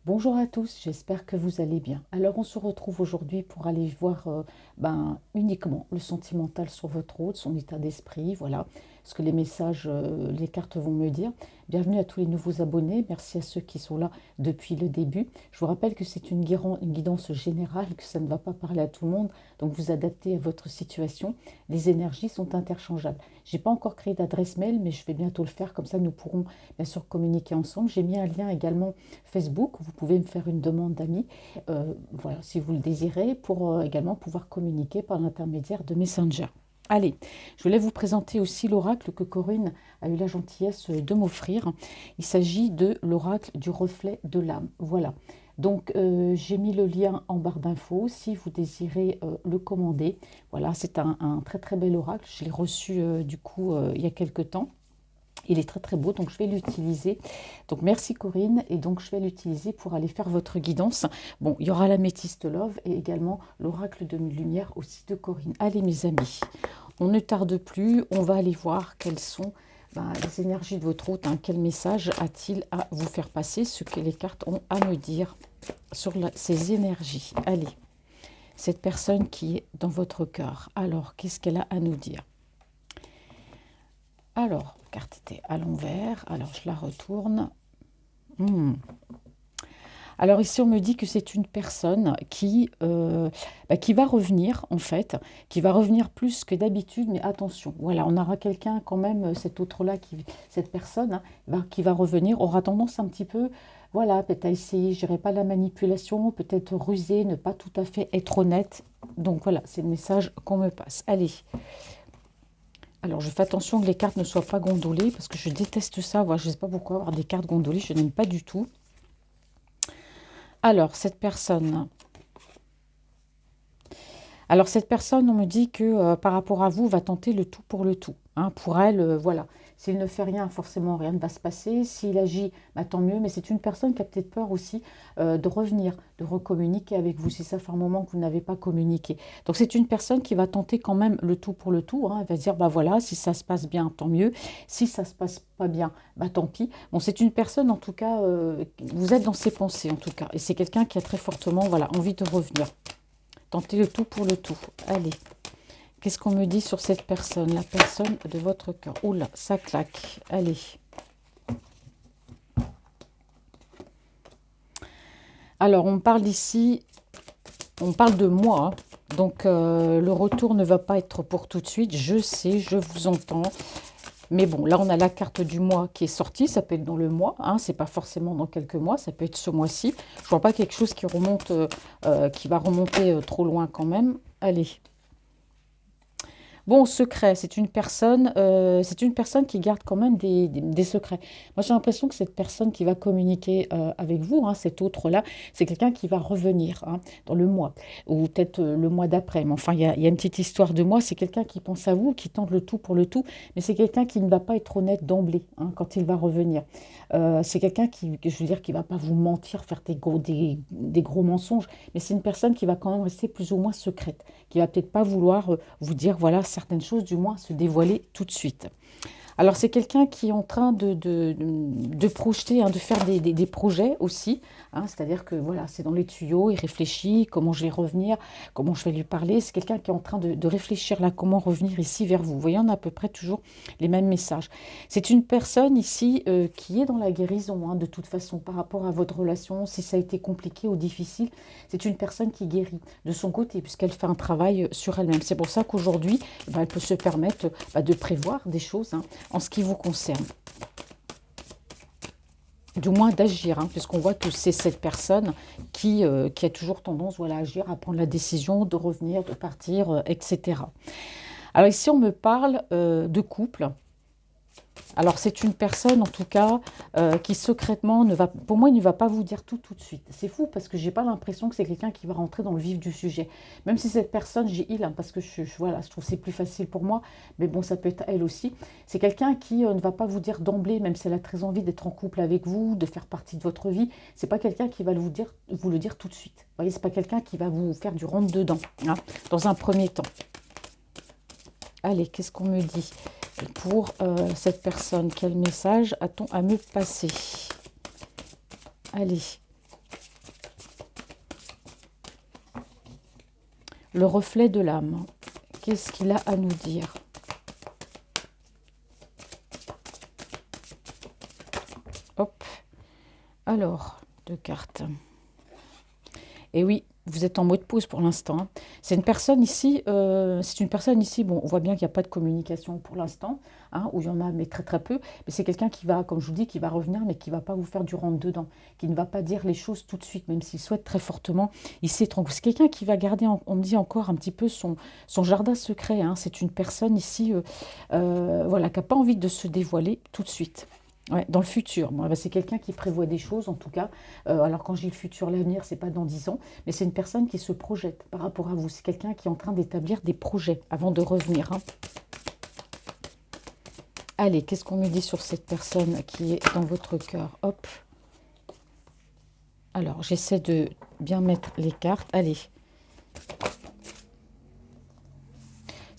Bonjour à tous, j'espère que vous allez bien. Alors on se retrouve aujourd'hui pour aller voir uniquement le sentimental sur votre route, son état d'esprit, voilà ce que les messages, les cartes vont me dire. Bienvenue à tous les nouveaux abonnés, merci à ceux qui sont là depuis le début. Je vous rappelle que c'est une guidance générale, que ça ne va pas parler à tout le monde, donc vous adaptez à votre situation. Les énergies sont interchangeables. Je n'ai pas encore créé d'adresse mail, mais je vais bientôt le faire, comme ça nous pourrons bien sûr communiquer ensemble. J'ai mis un lien également Facebook, vous pouvez me faire une demande d'amis, voilà, si vous le désirez, pour également pouvoir communiquer par l'intermédiaire de Messenger. Allez, je voulais vous présenter aussi l'oracle que Corinne a eu la gentillesse de m'offrir. Il s'agit de l'oracle du reflet de l'âme. Voilà. Donc, j'ai mis le lien en barre d'infos si vous désirez le commander. Voilà, c'est un très très bel oracle. Je l'ai reçu du coup il y a quelques temps. Il est très très beau, donc je vais l'utiliser. Donc merci Corinne, et donc je vais l'utiliser pour aller faire votre guidance. Bon, il y aura l'améthyste love et également l'oracle de lumière aussi de Corinne. Allez mes amis, on ne tarde plus, on va aller voir quelles sont les énergies de votre hôte. Quel message a-t-il à vous faire passer, ce que les cartes ont à me dire sur ces énergies. Allez, cette personne qui est dans votre cœur, alors qu'est-ce qu'elle a à nous dire? Alors, la carte était à l'envers. Alors, je la retourne. Alors ici, on me dit que c'est une personne qui va revenir, en fait, qui va revenir plus que d'habitude, mais attention, voilà, on aura quelqu'un quand même, cet autre-là, cette personne, qui va revenir, aura tendance un petit peu, voilà, peut-être à essayer, je dirais pas la manipulation, peut-être ruser, ne pas tout à fait être honnête. Donc voilà, c'est le message qu'on me passe. Allez. Alors, je fais attention que les cartes ne soient pas gondolées, parce que je déteste ça. Voilà, je ne sais pas pourquoi avoir des cartes gondolées, je n'aime pas du tout. Alors, cette personne, on me dit que par rapport à vous, va tenter le tout pour le tout. Pour elle, voilà. S'il ne fait rien, forcément, rien ne va se passer. S'il agit, tant mieux. Mais c'est une personne qui a peut-être peur aussi de revenir, de recommuniquer avec vous. Si ça fait un moment que vous n'avez pas communiqué. Donc, c'est une personne qui va tenter quand même le tout pour le tout. Elle va se dire, voilà, si ça se passe bien, tant mieux. Si ça se passe pas bien, tant pis. Bon, c'est une personne, en tout cas, vous êtes dans ses pensées, en tout cas. Et c'est quelqu'un qui a très fortement, voilà, envie de revenir. Tentez le tout pour le tout. Allez. Qu'est-ce qu'on me dit sur cette personne? La personne de votre cœur. Oula, ça claque. Allez. Alors, on parle ici, on parle de moi. Donc, le retour ne va pas être pour tout de suite. Je sais, je vous entends. Mais bon, là, on a la carte du mois qui est sortie. Ça peut être dans le mois. C'est pas forcément dans quelques mois. Ça peut être ce mois-ci. Je ne vois pas quelque chose qui remonte, qui va remonter trop loin quand même. Allez. Bon, secret, c'est une personne qui garde quand même des secrets. Moi, j'ai l'impression que cette personne qui va communiquer avec vous, cet autre-là, c'est quelqu'un qui va revenir dans le mois, ou peut-être le mois d'après. Mais enfin, il y a une petite histoire de mois. C'est quelqu'un qui pense à vous, qui tente le tout pour le tout, mais c'est quelqu'un qui ne va pas être honnête d'emblée quand il va revenir. C'est quelqu'un je veux dire, qui va pas vous mentir, faire des gros mensonges, mais c'est une personne qui va quand même rester plus ou moins secrète, qui va peut-être pas vouloir vous dire, voilà, certaines choses, du moins se dévoiler tout de suite. Alors, c'est quelqu'un qui est en train de projeter, de faire des projets aussi. C'est-à-dire que voilà, c'est dans les tuyaux, il réfléchit, comment je vais revenir, comment je vais lui parler. C'est quelqu'un qui est en train de réfléchir là, comment revenir ici vers vous. Vous voyez, on a à peu près toujours les mêmes messages. C'est une personne ici qui est dans la guérison, de toute façon, par rapport à votre relation, si ça a été compliqué ou difficile. C'est une personne qui guérit de son côté, puisqu'elle fait un travail sur elle-même. C'est pour ça qu'aujourd'hui, elle peut se permettre de prévoir des choses en ce qui vous concerne. Du moins d'agir, puisqu'on voit que c'est cette personne qui a toujours tendance à agir, à prendre la décision de revenir, de partir, etc. Alors ici, on me parle de couple. Alors, c'est une personne, en tout cas, qui secrètement, pour moi, il ne va pas vous dire tout de suite. C'est fou parce que je n'ai pas l'impression que c'est quelqu'un qui va rentrer dans le vif du sujet. Même si cette personne, j'ai il, parce que voilà, je trouve que c'est plus facile pour moi, mais bon, ça peut être elle aussi. C'est quelqu'un qui ne va pas vous dire d'emblée, même si elle a très envie d'être en couple avec vous, de faire partie de votre vie, c'est pas quelqu'un qui va vous le dire tout de suite. Vous voyez, c'est pas quelqu'un qui va vous faire du rentre-dedans, dans un premier temps. Allez, qu'est-ce qu'on me dit pour cette personne? Quel message a-t-on à me passer? Allez. Le reflet de l'âme. Qu'est-ce qu'il a à nous dire? Hop. Alors, 2 cartes. Et oui, vous êtes en mode pause pour l'instant, hein. C'est une personne ici, bon, on voit bien qu'il n'y a pas de communication pour l'instant, hein, ou il y en a, mais très très peu. Mais c'est quelqu'un qui va, comme je vous dis, qui va revenir, mais qui ne va pas vous faire du rentre-dedans, qui ne va pas dire les choses tout de suite, même s'il souhaite très fortement. Ici, c'est quelqu'un qui va garder, on me dit encore un petit peu son jardin secret, hein. C'est une personne ici, voilà, qui n'a pas envie de se dévoiler tout de suite. Ouais, dans le futur. Bon, bah, c'est quelqu'un qui prévoit des choses, en tout cas. Alors, quand je dis le futur, l'avenir, c'est pas dans 10 ans, mais c'est une personne qui se projette par rapport à vous. C'est quelqu'un qui est en train d'établir des projets avant de revenir, hein. Allez, qu'est-ce qu'on me dit sur cette personne qui est dans votre cœur? Hop. Alors, j'essaie de bien mettre les cartes. Allez.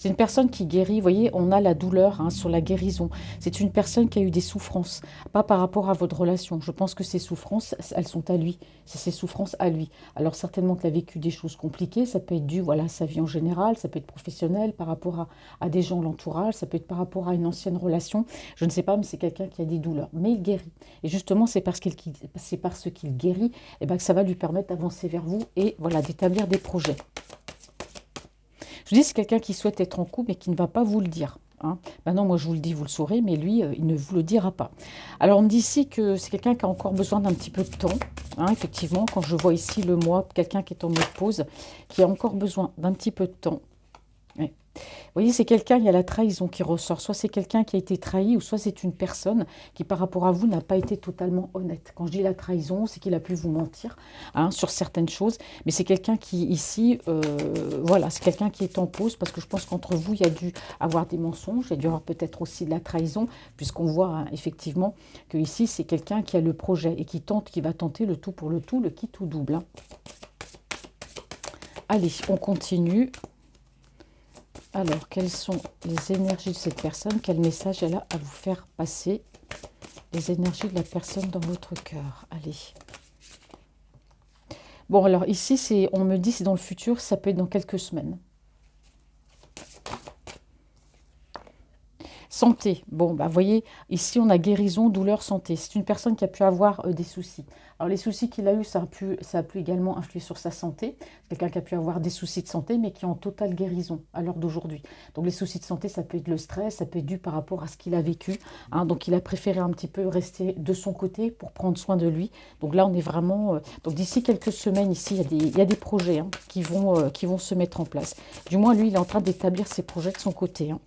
C'est une personne qui guérit, vous voyez, on a la douleur, hein, sur la guérison. C'est une personne qui a eu des souffrances, pas par rapport à votre relation. Je pense que ces souffrances, elles sont à lui. C'est ses souffrances à lui. Alors certainement qu'il a vécu des choses compliquées, ça peut être dû, voilà, à sa vie en général, ça peut être professionnel, par rapport à des gens de l'entourage, ça peut être par rapport à une ancienne relation. Je ne sais pas, mais c'est quelqu'un qui a des douleurs. Mais il guérit. Et justement, c'est parce qu'il guérit, eh ben, que ça va lui permettre d'avancer vers vous et voilà, d'établir des projets. Je dis, c'est quelqu'un qui souhaite être en couple mais qui ne va pas vous le dire, hein. Maintenant, moi, je vous le dis, vous le saurez, mais lui, il ne vous le dira pas. Alors, on me dit ici que c'est quelqu'un qui a encore besoin d'un petit peu de temps, hein, effectivement, quand je vois ici le mois, quelqu'un qui est en mode pause, qui a encore besoin d'un petit peu de temps. Ouais. Vous voyez, c'est quelqu'un, il y a la trahison qui ressort. Soit c'est quelqu'un qui a été trahi, ou soit c'est une personne qui, par rapport à vous, n'a pas été totalement honnête. Quand je dis la trahison, c'est qu'il a pu vous mentir, hein, sur certaines choses. Mais c'est quelqu'un qui, ici, voilà, c'est quelqu'un qui est en pause, parce que je pense qu'entre vous, il y a dû avoir des mensonges, il y a dû avoir peut-être aussi de la trahison, puisqu'on voit, hein, effectivement que ici, c'est quelqu'un qui a le projet et qui va tenter le tout pour le tout, le qui tout double, hein. Allez, on continue. Alors, quelles sont les énergies de cette personne? Quel message elle a à vous faire passer? Les énergies de la personne dans votre cœur. Allez. Bon, alors ici, on me dit c'est dans le futur, ça peut être dans quelques semaines. Santé. Bon, bah, vous voyez, ici, on a guérison, douleur, santé. C'est une personne qui a pu avoir des soucis. Alors, les soucis qu'il a eu, ça a pu également influer sur sa santé. Quelqu'un qui a pu avoir des soucis de santé, mais qui est en totale guérison à l'heure d'aujourd'hui. Donc, les soucis de santé, ça peut être le stress, ça peut être dû par rapport à ce qu'il a vécu, hein. Donc, il a préféré un petit peu rester de son côté pour prendre soin de lui. Donc, là, on est vraiment... donc, d'ici quelques semaines, ici, il y a des projets, hein, qui vont se mettre en place. Du moins, lui, il est en train d'établir ses projets de son côté, hein.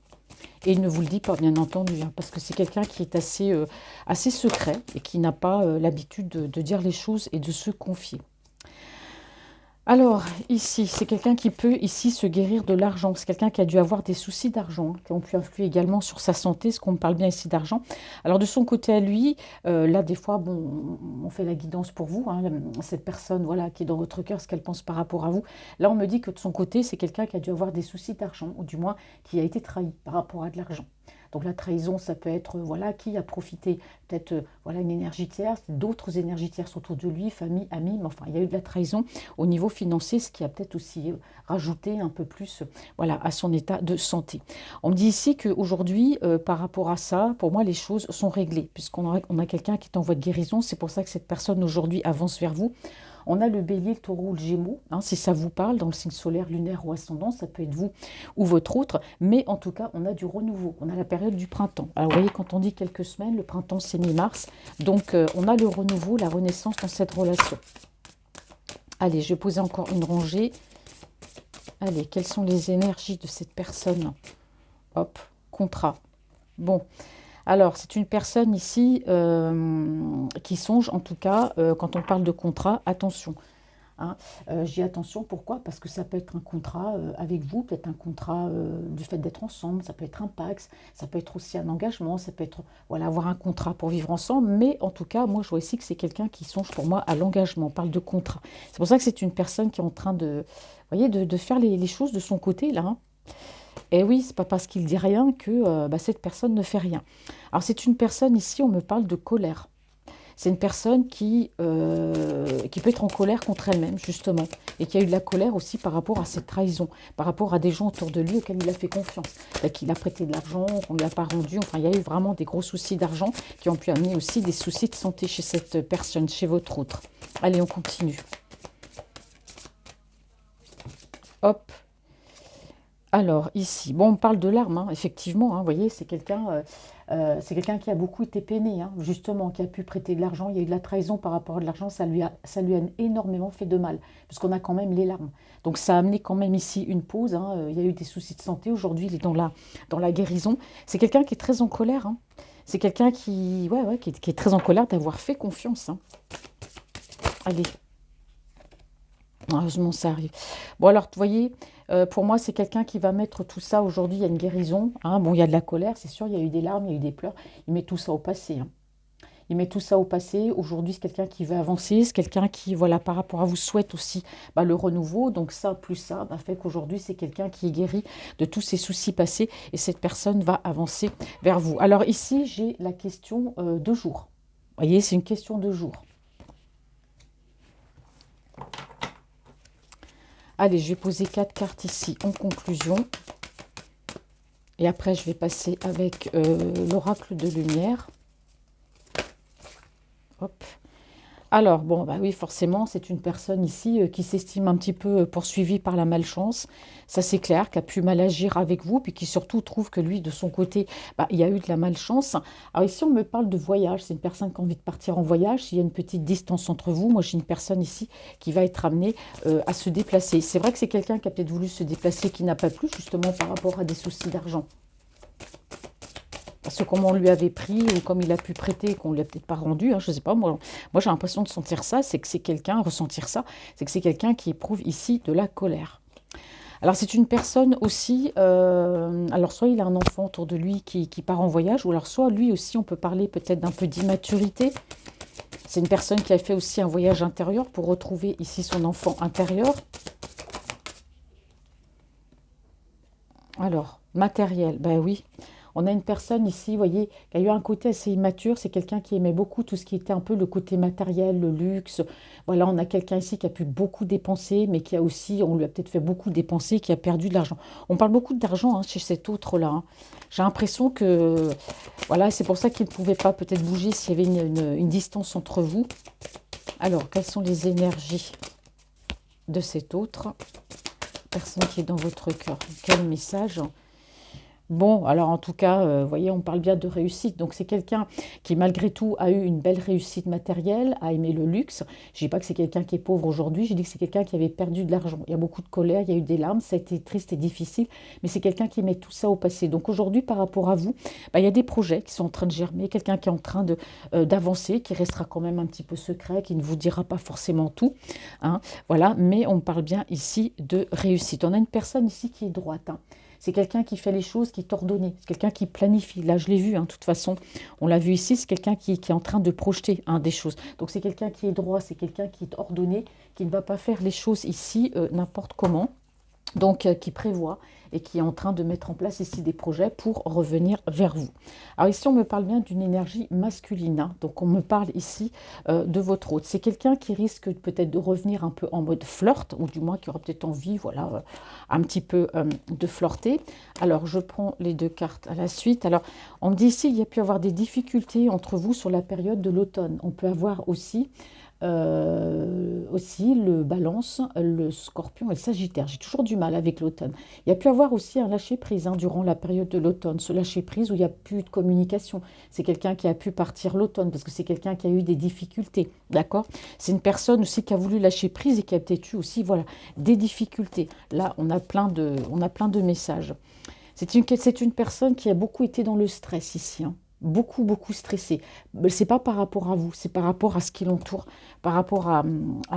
Et il ne vous le dit pas, bien entendu, hein, parce que c'est quelqu'un qui est assez secret et qui n'a pas l'habitude de dire les choses et de se confier. Alors, ici, c'est quelqu'un qui peut ici se guérir de l'argent. C'est quelqu'un qui a dû avoir des soucis d'argent, hein, qui ont pu influer également sur sa santé, ce qu'on me parle bien ici d'argent. Alors, de son côté à lui, là, des fois, bon, on fait la guidance pour vous, hein, cette personne, voilà, qui est dans votre cœur, ce qu'elle pense par rapport à vous. Là, on me dit que de son côté, c'est quelqu'un qui a dû avoir des soucis d'argent, ou du moins, qui a été trahi par rapport à de l'argent. Donc la trahison, ça peut être, voilà, qui a profité, peut-être, voilà, une énergie tierce, d'autres énergies tierces autour de lui, famille, amis, mais enfin, il y a eu de la trahison au niveau financier, ce qui a peut-être aussi rajouté un peu plus, voilà, à son état de santé. On me dit ici qu'aujourd'hui, par rapport à ça, pour moi, les choses sont réglées, on a quelqu'un qui est en voie de guérison, c'est pour ça que cette personne aujourd'hui avance vers vous. On a le bélier, le taureau, le gémeaux, hein, si ça vous parle, dans le signe solaire, lunaire ou ascendant, ça peut être vous ou votre autre, mais en tout cas, on a du renouveau, on a la période du printemps. Alors vous voyez, quand on dit quelques semaines, le printemps c'est mi-mars, donc on a le renouveau, la renaissance dans cette relation. Allez, je vais poser encore une rangée. Allez, quelles sont les énergies de cette personne? Hop, contrat. Bon. Alors, c'est une personne ici qui songe, en tout cas, quand on parle de contrat, attention, hein. Je dis attention, pourquoi? Parce que ça peut être un contrat avec vous, peut-être un contrat du fait d'être ensemble, ça peut être un Pacs, ça peut être aussi un engagement, ça peut être, voilà, avoir un contrat pour vivre ensemble, mais en tout cas, moi, je vois ici que c'est quelqu'un qui songe pour moi à l'engagement, on parle de contrat. C'est pour ça que c'est une personne qui est en train de, vous voyez, de faire les choses de son côté, là, hein. Et oui, c'est pas parce qu'il dit rien que cette personne ne fait rien. Alors c'est une personne ici, on me parle de colère. c'est une personne qui peut être en colère contre elle-même, justement, et qui a eu de la colère aussi par rapport à cette trahison, par rapport à des gens autour de lui auxquels il a fait confiance, qu'il a prêté de l'argent, qu'on ne lui a pas rendu. Enfin, il y a eu vraiment des gros soucis d'argent qui ont pu amener aussi des soucis de santé chez cette personne, chez votre autre. Allez, on continue. Hop. Alors, ici, bon, on parle de larmes, hein, effectivement, hein, vous voyez, c'est quelqu'un qui a beaucoup été peiné, hein, justement, qui a pu prêter de l'argent, il y a eu de la trahison par rapport à de l'argent, ça lui a énormément fait de mal, puisqu'on a quand même les larmes. Donc, ça a amené quand même ici une pause, hein, il y a eu des soucis de santé, aujourd'hui, il est dans la guérison. C'est quelqu'un qui est très en colère, hein. C'est quelqu'un qui est très en colère d'avoir fait confiance, hein. Allez, heureusement, ça arrive. Bon, alors, vous voyez, pour moi, c'est quelqu'un qui va mettre tout ça. Aujourd'hui, il y a une guérison, hein. Bon, il y a de la colère, c'est sûr, il y a eu des larmes, il y a eu des pleurs. Il met tout ça au passé, hein. Il met tout ça au passé. Aujourd'hui, c'est quelqu'un qui veut avancer. C'est quelqu'un qui, voilà, par rapport à vous, souhaite aussi le renouveau. Donc ça, plus ça, fait qu'aujourd'hui, c'est quelqu'un qui est guéri de tous ses soucis passés. Et cette personne va avancer vers vous. Alors ici, j'ai la question de jour. Vous voyez, c'est une question de jour. Allez, je vais poser 4 cartes ici en conclusion. Et après, je vais passer avec l'oracle de lumière. Hop. Alors, bon, bah oui, forcément, c'est une personne ici qui s'estime un petit peu poursuivie par la malchance. Ça, c'est clair, qui a pu mal agir avec vous, puis qui surtout trouve que lui, de son côté, il y a eu de la malchance. Alors ici, on me parle de voyage. C'est une personne qui a envie de partir en voyage. S'il y a une petite distance entre vous, moi, j'ai une personne ici qui va être amenée à se déplacer. C'est vrai que c'est quelqu'un qui a peut-être voulu se déplacer, qui n'a pas plu, justement, par rapport à des soucis d'argent. Parce que comme on lui avait pris, ou comme il a pu prêter, qu'on ne lui a peut-être pas rendu, hein, je ne sais pas, moi j'ai l'impression de sentir ça, c'est que c'est quelqu'un, ressentir ça, c'est que c'est quelqu'un qui éprouve ici de la colère. Alors c'est une personne aussi, alors soit il a un enfant autour de lui qui part en voyage, ou alors soit lui aussi on peut parler peut-être d'un peu d'immaturité. C'est une personne qui a fait aussi un voyage intérieur pour retrouver ici son enfant intérieur. Alors, matériel, ben oui. On a une personne ici, vous voyez, qui a eu un côté assez immature. C'est quelqu'un qui aimait beaucoup tout ce qui était un peu le côté matériel, le luxe. Voilà, on a quelqu'un ici qui a pu beaucoup dépenser, mais qui a aussi, on lui a peut-être fait beaucoup dépenser, qui a perdu de l'argent. On parle beaucoup d'argent chez cet autre-là, hein. J'ai l'impression que, voilà, c'est pour ça qu'il ne pouvait pas peut-être bouger s'il y avait une distance entre vous. Alors, quelles sont les énergies de cet autre personne qui est dans votre cœur? Quel message? Bon, alors en tout cas, vous voyez, on parle bien de réussite. Donc c'est quelqu'un qui, malgré tout, a eu une belle réussite matérielle, a aimé le luxe. Je ne dis pas que c'est quelqu'un qui est pauvre aujourd'hui, je dis que c'est quelqu'un qui avait perdu de l'argent. Il y a beaucoup de colère, il y a eu des larmes, ça a été triste et difficile, mais c'est quelqu'un qui met tout ça au passé. Donc aujourd'hui, par rapport à vous, il y a des projets qui sont en train de germer, quelqu'un qui est en train d'avancer, qui restera quand même un petit peu secret, qui ne vous dira pas forcément tout, hein, voilà, mais on parle bien ici de réussite. On a une personne ici qui est droite, hein. C'est quelqu'un qui fait les choses, qui est ordonné. C'est quelqu'un qui planifie. Là, je l'ai vu, hein, de toute façon. On l'a vu ici, c'est quelqu'un qui est en train de projeter des choses. Donc, c'est quelqu'un qui est droit, c'est quelqu'un qui est ordonné, qui ne va pas faire les choses ici n'importe comment. Donc, qui prévoit et qui est en train de mettre en place ici des projets pour revenir vers vous. Alors ici, on me parle bien d'une énergie masculine, hein. Donc, on me parle ici de votre hôte. C'est quelqu'un qui risque peut-être de revenir un peu en mode flirt, ou du moins qui aura peut-être envie, voilà, un petit peu de flirter. Alors, je prends les 2 cartes à la suite. Alors, on me dit ici, il y a pu avoir des difficultés entre vous sur la période de l'automne. On peut avoir aussi le balance, le scorpion et le sagittaire. J'ai toujours du mal avec l'automne. Il y a pu avoir aussi un lâcher-prise durant la période de l'automne. Ce lâcher-prise où il n'y a plus de communication. C'est quelqu'un qui a pu partir l'automne parce que c'est quelqu'un qui a eu des difficultés. D'accord? C'est une personne aussi qui a voulu lâcher prise et qui a peut-être eu aussi, voilà, des difficultés. Là, on a plein de messages. C'est une personne qui a beaucoup été dans le stress ici, hein. Beaucoup, beaucoup stressé. C'est pas par rapport à vous, c'est par rapport à ce qui l'entoure, par rapport à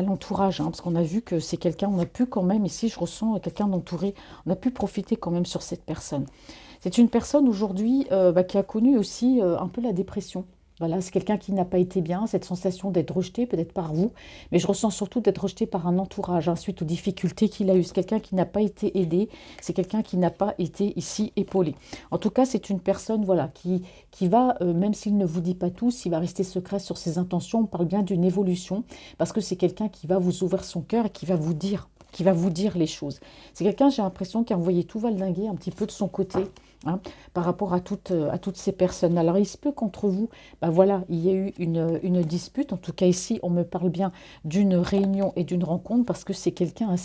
l'entourage, hein, parce qu'on a vu que c'est quelqu'un, on a pu quand même, ici je ressens quelqu'un d'entouré, on a pu profiter quand même sur cette personne. C'est une personne aujourd'hui qui a connu aussi un peu la dépression. Voilà, c'est quelqu'un qui n'a pas été bien, cette sensation d'être rejeté peut-être par vous, mais je ressens surtout d'être rejeté par un entourage, hein, suite aux difficultés qu'il a eues. C'est quelqu'un qui n'a pas été aidé, c'est quelqu'un qui n'a pas été ici épaulé. En tout cas, c'est une personne voilà, qui va, même s'il ne vous dit pas tout, s'il va rester secret sur ses intentions, on parle bien d'une évolution, parce que c'est quelqu'un qui va vous ouvrir son cœur et qui va vous dire les choses. C'est quelqu'un, j'ai l'impression, qui a envoyé tout valdinguer un petit peu de son côté, hein, par rapport à toutes ces personnes. Alors, il se peut qu'entre vous, ben voilà, il y a eu une dispute. En tout cas, ici, on me parle bien d'une réunion et d'une rencontre parce que c'est quelqu'un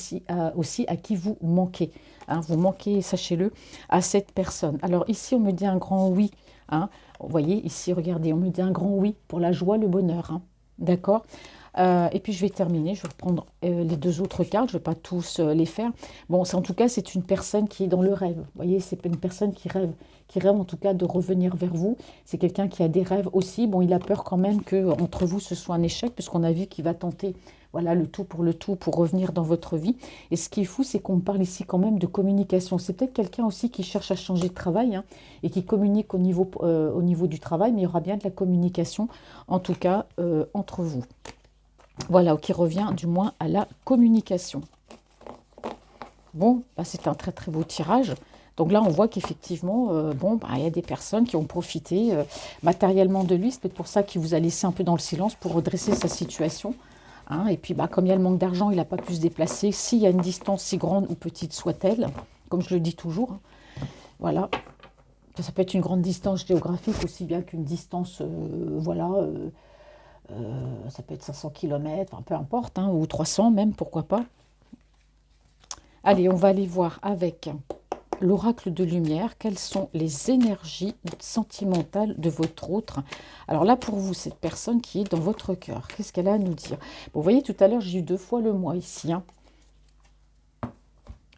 aussi à qui vous manquez. Hein, vous manquez, sachez-le, à cette personne. Alors, ici, on me dit un grand oui. Hein, vous voyez, ici, regardez, on me dit un grand oui pour la joie, le bonheur. Hein, d'accord. Et puis je vais terminer, je vais reprendre les deux autres cartes, je ne vais pas tous les faire. Bon, en tout cas, c'est une personne qui est dans le rêve. Vous voyez, c'est une personne qui rêve en tout cas de revenir vers vous. C'est quelqu'un qui a des rêves aussi. Bon, il a peur quand même que entre vous ce soit un échec, puisqu'on a vu qu'il va tenter voilà, le tout pour revenir dans votre vie. Et ce qui est fou, c'est qu'on parle ici quand même de communication. C'est peut-être quelqu'un aussi qui cherche à changer de travail, hein, et qui communique au niveau du travail, mais il y aura bien de la communication, en tout cas, entre vous. Voilà, qui revient du moins à la communication. Bon, bah, c'est un très très beau tirage. Donc là, on voit qu'effectivement, bon, bah, il y a des personnes qui ont profité matériellement de lui. C'est peut-être pour ça qu'il vous a laissé un peu dans le silence pour redresser sa situation. Hein. Et puis, bah, comme il y a le manque d'argent, il n'a pas pu se déplacer. S'il y a une distance, si grande ou petite soit-elle, comme je le dis toujours, hein, voilà. Ça peut être une grande distance géographique aussi bien qu'une distance, voilà, ça peut être 500 km, enfin, peu importe, hein, ou 300 même, pourquoi pas. Allez, on va aller voir avec l'oracle de lumière, quelles sont les énergies sentimentales de votre autre. Alors là, pour vous, cette personne qui est dans votre cœur, qu'est-ce qu'elle a à nous dire? Bon, vous voyez, tout à l'heure, j'ai eu 2 fois le mois ici. Hein.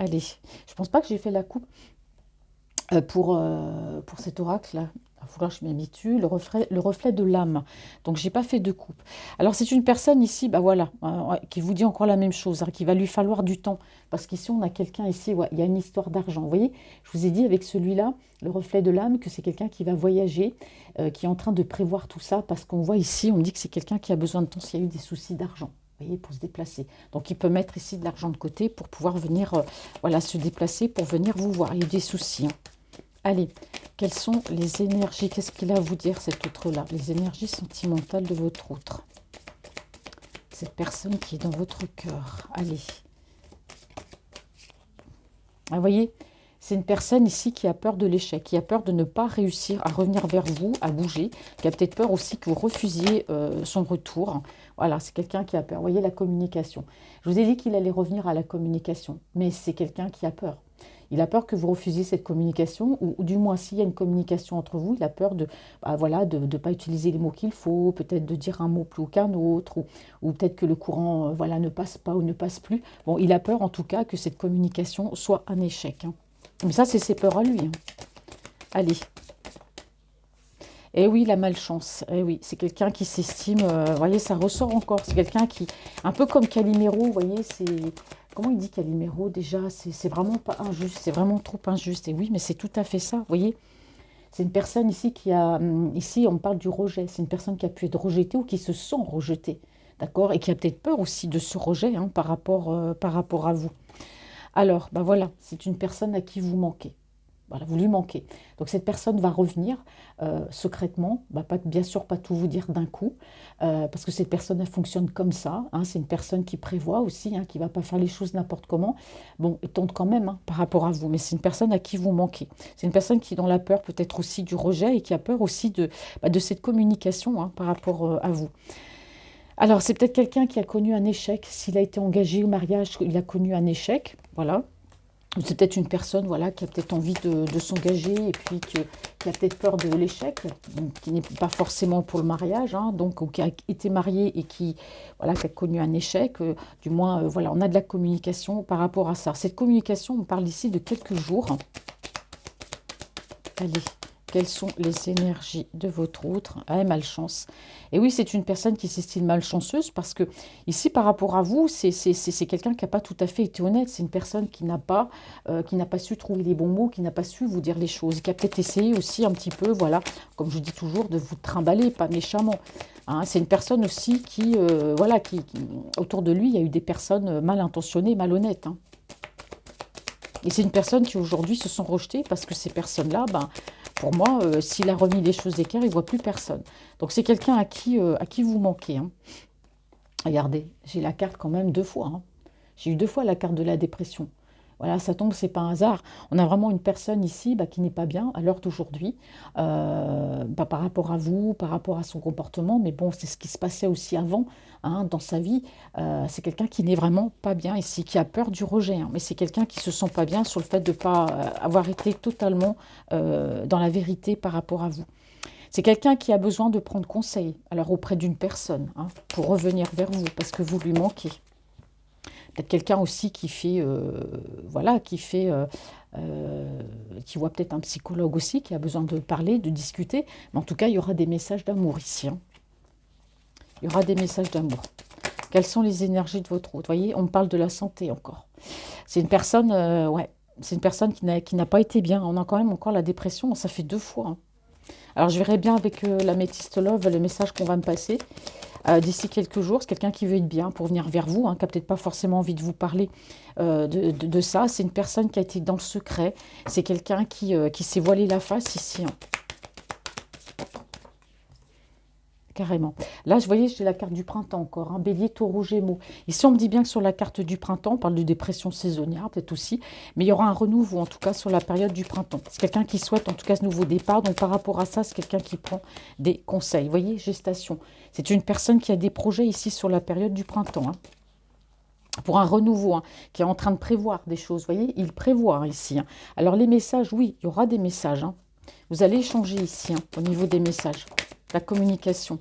Allez, je pense pas que j'ai fait la coupe pour cet oracle-là. Il va falloir que je m'y habitue, le reflet de l'âme. Donc, j'ai pas fait de coupe. Alors, c'est une personne ici, bah voilà, qui vous dit encore la même chose, hein, qu'il va lui falloir du temps. Parce qu'ici, on a quelqu'un ici, ouais, il y a une histoire d'argent. Vous voyez, je vous ai dit avec celui-là, le reflet de l'âme, que c'est quelqu'un qui va voyager, qui est en train de prévoir tout ça. Parce qu'on voit ici, on me dit que c'est quelqu'un qui a besoin de temps s'il y a eu des soucis d'argent. Vous voyez, pour se déplacer. Donc, il peut mettre ici de l'argent de côté pour pouvoir venir, voilà, se déplacer pour venir vous voir. Il y a eu des soucis, hein. Allez, quelles sont les énergies? Qu'est-ce qu'il a à vous dire, cet autre-là? Les énergies sentimentales de votre autre. Cette personne qui est dans votre cœur. Allez. Ah, vous voyez, c'est une personne ici qui a peur de l'échec, qui a peur de ne pas réussir à revenir vers vous, à bouger, qui a peut-être peur aussi que vous refusiez son retour. Voilà, c'est quelqu'un qui a peur. Vous voyez, la communication. Je vous ai dit qu'il allait revenir à la communication, mais c'est quelqu'un qui a peur. Il a peur que vous refusiez cette communication, ou du moins s'il y a une communication entre vous, il a peur de bah, voilà, de pas utiliser les mots qu'il faut, peut-être de dire un mot plus qu'un autre, ou peut-être que le courant voilà, ne passe pas ou ne passe plus. Bon, il a peur en tout cas que cette communication soit un échec. Hein. Mais ça, c'est ses peurs à lui. Hein. Allez. Eh oui, la malchance. Eh oui, c'est quelqu'un qui s'estime, vous voyez, ça ressort encore. C'est quelqu'un qui, un peu comme Calimero, vous voyez, c'est... Comment il dit Calimero déjà? C'est vraiment pas injuste, c'est vraiment trop injuste. Et oui, mais c'est tout à fait ça, vous voyez. C'est une personne ici qui a... Ici, on parle du rejet. C'est une personne qui a pu être rejetée ou qui se sent rejetée, d'accord? Et qui a peut-être peur aussi de ce rejet hein, par rapport à vous. Alors, ben voilà, c'est une personne à qui vous manquez. Voilà, vous lui manquez. Donc cette personne va revenir secrètement, va pas, bien sûr pas tout vous dire d'un coup, parce que cette personne elle fonctionne comme ça. Hein, c'est une personne qui prévoit aussi, hein, qui ne va pas faire les choses n'importe comment. Bon, elle tente quand même hein, par rapport à vous, mais c'est une personne à qui vous manquez. C'est une personne qui est dans la peur peut-être aussi du rejet et qui a peur aussi de cette communication hein, par rapport à vous. Alors c'est peut-être quelqu'un qui a connu un échec. S'il a été engagé au mariage, il a connu un échec. Voilà. C'est peut-être une personne voilà, qui a peut-être envie de s'engager et puis qui a peut-être peur de l'échec, qui n'est pas forcément pour le mariage, hein, donc, ou qui a été marié et voilà, qui a connu un échec. Du moins, voilà, on a de la communication par rapport à ça. Cette communication, on parle ici de quelques jours. Allez, quelles sont les énergies de votre autre? Ah, malchance. Et oui, c'est une personne qui s'estime malchanceuse parce que ici, par rapport à vous, c'est quelqu'un qui n'a pas tout à fait été honnête. C'est une personne qui n'a pas su trouver les bons mots, qui n'a pas su vous dire les choses, qui a peut-être essayé aussi un petit peu, voilà, comme je dis toujours, de vous trimballer, pas méchamment. Hein, c'est une personne aussi qui, voilà, autour de lui, il y a eu des personnes mal intentionnées, malhonnêtes. Hein. Et c'est une personne qui aujourd'hui se sont rejetées parce que ces personnes-là, ben, pour moi, s'il a remis les choses d'équerre, il ne voit plus personne. Donc c'est quelqu'un à qui vous manquez. Hein. Regardez, j'ai la carte quand même 2 fois. Hein. J'ai eu 2 fois la carte de la dépression. Voilà, ça tombe, c'est pas un hasard. On a vraiment une personne ici qui n'est pas bien à l'heure d'aujourd'hui, par rapport à vous, par rapport à son comportement, mais bon, c'est ce qui se passait aussi avant hein, dans sa vie. C'est quelqu'un qui n'est vraiment pas bien ici, qui a peur du rejet, hein, mais c'est quelqu'un qui se sent pas bien sur le fait de ne pas avoir été totalement dans la vérité par rapport à vous. C'est quelqu'un qui a besoin de prendre conseil, alors auprès d'une personne, hein, pour revenir vers vous, parce que vous lui manquez. Peut-être quelqu'un aussi qui fait, voilà, qui voit peut-être un psychologue aussi, qui a besoin de parler, de discuter. Mais en tout cas, il y aura des messages d'amour ici. Hein. Il y aura des messages d'amour. Quelles sont les énergies de votre autre? Vous voyez, on me parle de la santé encore. C'est une personne, ouais, c'est une personne qui n'a pas été bien. On a quand même encore la dépression, ça fait 2 fois. Hein. Alors, je verrai bien avec la métiste love le message qu'on va me passer. D'ici quelques jours, c'est quelqu'un qui veut être bien pour venir vers vous, hein, qui n'a peut-être pas forcément envie de vous parler de ça. C'est une personne qui a été dans le secret. C'est quelqu'un qui s'est voilé la face ici. Hein. Carrément. Là, vous voyez, j'ai la carte du printemps encore, hein, Bélier, Taureau, Gémeaux. Ici, on me dit bien que sur la carte du printemps, on parle de dépression saisonnière, peut-être aussi, mais il y aura un renouveau, en tout cas, sur la période du printemps. C'est quelqu'un qui souhaite, en tout cas, ce nouveau départ. Donc, par rapport à ça, c'est quelqu'un qui prend des conseils. Vous voyez, gestation. C'est une personne qui a des projets ici sur la période du printemps. Hein, pour un renouveau, hein, qui est en train de prévoir des choses. Vous voyez, il prévoit hein, ici. Hein. Alors, les messages, oui, il y aura des messages. Hein. Vous allez échanger ici, hein, au niveau des messages. La communication.